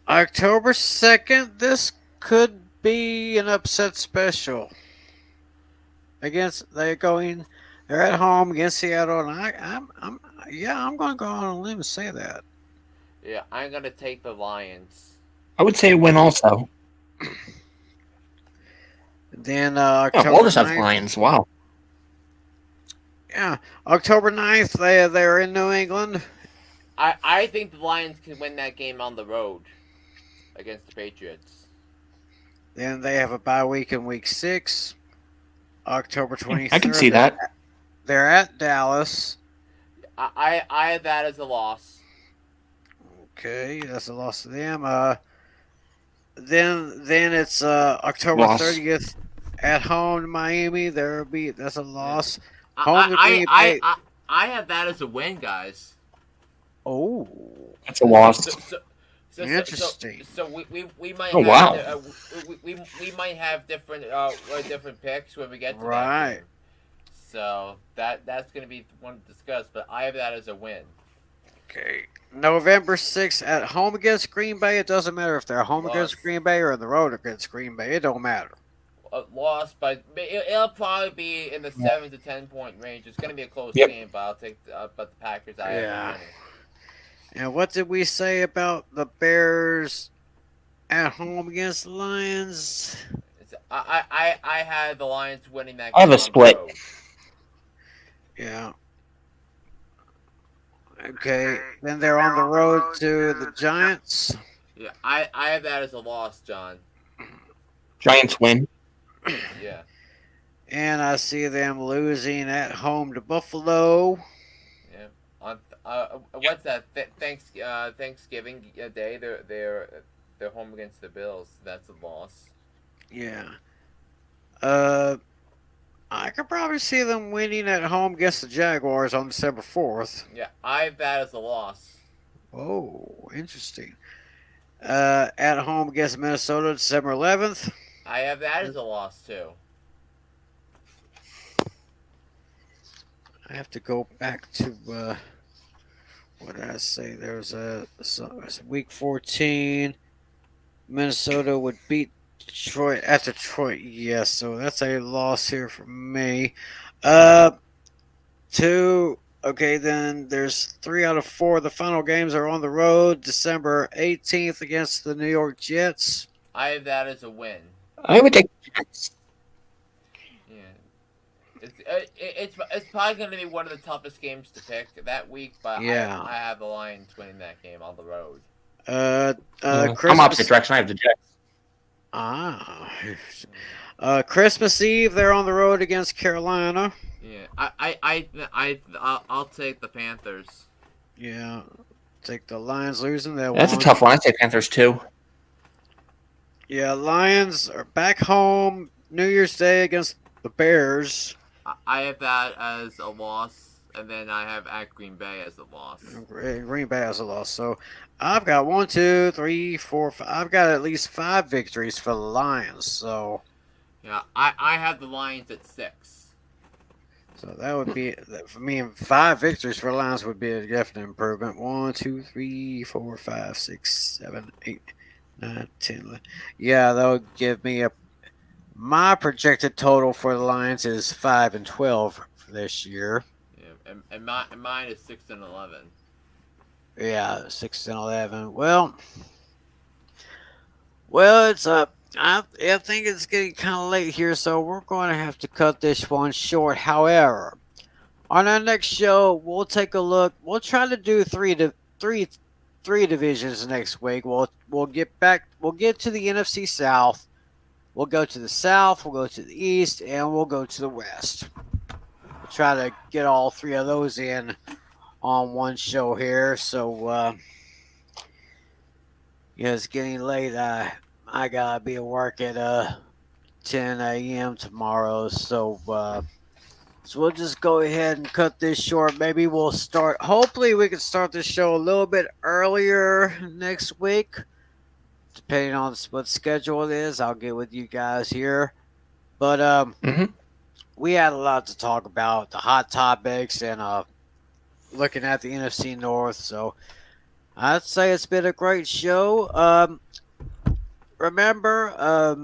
October 2nd, this could be an upset special. They're at home against Seattle, and I'm going to go on a limb and say that. Yeah, I'm gonna take the Lions. I would say a win also. Then Yeah, October we'll just have 9th, Lions. Wow. yeah, October 9th, they're in New England. I think the Lions can win that game on the road against the Patriots. Then they have a bye week in week 6, October 23rd. I can see that. They're at Dallas. I have that as a loss. Okay, that's a loss to them. Then it's October Loss. 30th at home to Miami. That's a loss. I Home to Green Bay. have that as a win, guys. Oh, That's a loss. interesting. So we might. Oh, have, wow. We might have different different picks when we get to that Right. game. So that's going to be one to discuss. But I have that as a win. Okay. November 6th at home against Green Bay. It doesn't matter if they're home Loss. against Green Bay or on the road against Green Bay. It don't matter. Lost, but it'll probably be in the 7 to 10 point range. It's going to be a close Yep. game, but I'll take but the Packers. I Yeah. have winning. And what did we say about the Bears at home against the Lions? I had the Lions winning that game. I have a on the split. road. Yeah. Okay. Then they're on the road to the Giants. Yeah, I have that as a loss, John. Giants win. Yeah. And I see them losing at home to Buffalo. Yeah. On what's that? Thanksgiving Day. They're home against the Bills. That's a loss. Yeah. I could probably see them winning at home against the Jaguars on December 4th. Yeah, I have that as a loss. Oh, interesting. At home against Minnesota December 11th. I have that as a loss too. I have to go back to what did I say? There's week 14. Minnesota would beat Detroit at Detroit. Yes, so that's a loss here for me. Okay, then there's 3 out of 4. The final games are on the road. December 18th against the New York Jets. I have that as a win. I would take. Yeah. It's probably going to be one of the toughest games to pick that week, but Yeah. I have the Lions winning that game on the road. I'm opposite direction. I have the Jets. Christmas Eve, they're on the road against Carolina. Yeah, I'll take the Panthers. Yeah, take the Lions losing that That's a one. tough one. I say Panthers too. Yeah, Lions are back home New Year's Day against the Bears. I have that as a loss, and then I have at Green Bay as a loss. Green Bay has a loss. So I've got 1, 2, 3, 4, 5. I've got at least 5 victories for the Lions. So Yeah, I have the Lions at 6. that would be for me. 5 victories for the Lions would be a definite improvement. 1, 2, 3, 4, 5, 6, 7, 8, 9, 10. 11. Yeah, that would give me my projected total for the Lions is 5 and 12 for this year. Yeah, and mine is 6 and 11. Yeah, 6 and 11. Well, it's I think it's getting kind of late here, so we're going to have to cut this one short. However, on our next show, we'll take a look. We'll try to do three divisions next week. We'll get to the NFC South, We'll go to the south, we'll go to the east, and we'll go to the west. We'll try to get all three of those in on one show here. So, it's getting late. I gotta be at work at 10 a.m. tomorrow. So we'll just go ahead and cut this short. Maybe we'll start. Hopefully, we can start this show a little bit earlier next week. Depending on what schedule it is, I'll get with you guys here. But we had a lot to talk about, the hot topics, and looking at the NFC North. So I'd say it's been a great show. Remember,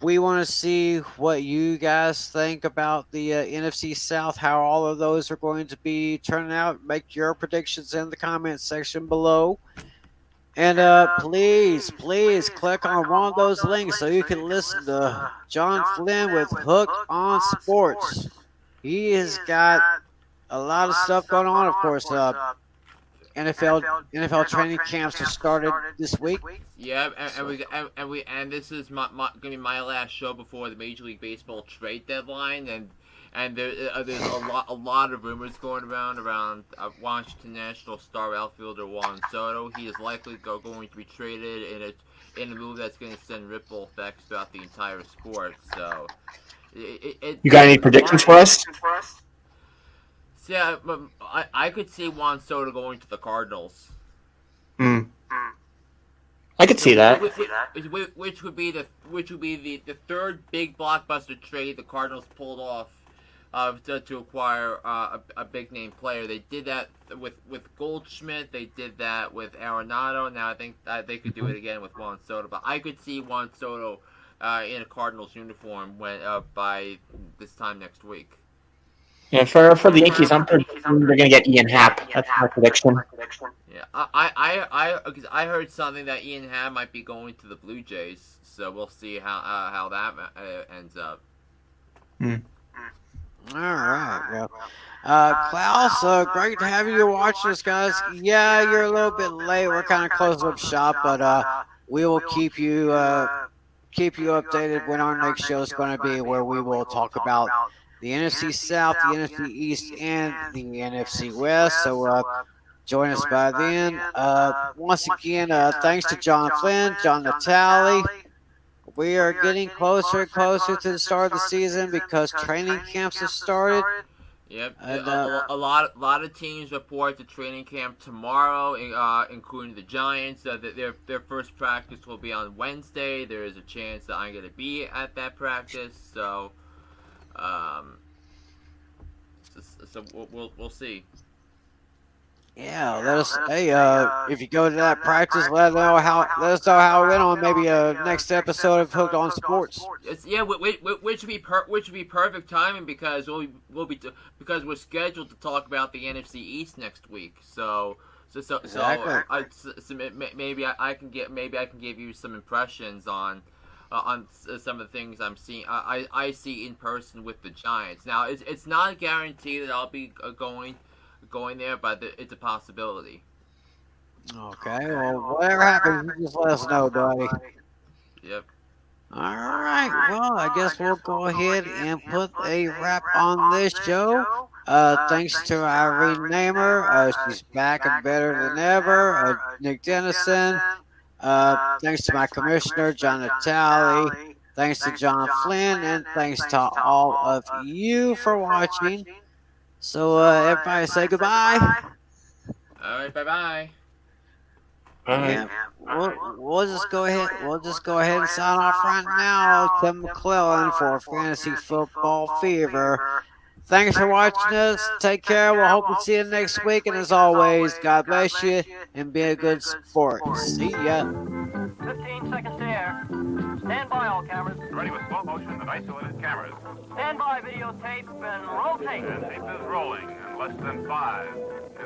we want to see what you guys think about the NFC South, how all of those are going to be turning out. Make your predictions in the comments section below. And please click on one of those links so you can listen to John Flynn with Hook on Sports. He has got a lot of stuff going on. Of course, NFL training camps are started this week. Yeah, and this is gonna be my last show before the Major League Baseball trade deadline, and there's a lot of rumors going around Washington National star outfielder Juan Soto. He is likely going to be traded in a move that's going to send ripple effects throughout the entire sport. So, You got any predictions for us? Yeah, I could see Juan Soto going to the Cardinals. I could see that. Which would be the third big blockbuster trade the Cardinals pulled off to acquire a big name player. They did that with Goldschmidt. They did that with Arenado. Now I think they could do it again with Juan Soto. But I could see Juan Soto in a Cardinals uniform by this time next week. Yeah, for the Yankees, I'm predicting they're going to get Ian Happ. That's my prediction. Yeah, I heard something that Ian Happ might be going to the Blue Jays. So we'll see how that ends up. All right, well, Klaus, great to have you watching us, guys. Yeah, you're a little bit late. We're kind of closing up shop, but we will keep you updated when our next show is going to be, where we will talk about the NFC South, the NFC East, and the NFC West. So join us by then. Once again, thanks to John Flynn, John Natale. We are getting closer and closer to the start of the season because training camps have started. Yep, and, a lot of teams report to training camp tomorrow, including the Giants. Their first practice will be on Wednesday. There is a chance that I'm going to be at that practice, so we'll see. Yeah, let us. Hey, if you go to that practice, let us know how it went on maybe a next episode of Hooked on Sports. Which would be perfect timing because because we're scheduled to talk about the NFC East next week. So maybe I can give you some impressions on some of the things I'm seeing. I see in person with the Giants. Now it's not a guarantee that I'll be going there, but it's a possibility. Okay, well, whatever happens, you just let us know, buddy. Yep. All right, well, I guess we'll go ahead and put a wrap on this show. Thanks to our renamer. She's back and better than ever. Nick Dennison. Thanks to my commissioner, John Natale. Thanks to John Flynn, and thanks to all of you for watching. So everybody say goodbye. All right, bye-bye. Yeah, we'll just go ahead. We'll just go ahead and sign off right now. Tim McClellan for Fantasy Football Fever. Thanks for watching us. Take care. We'll hope to see you next week. And as always, God bless you and be a good sport. See ya. 15 seconds to air. Stand by, all cameras. Ready with slow motion and isolated cameras. Stand by, videotape, and roll tape. And tape is rolling in less than 5, in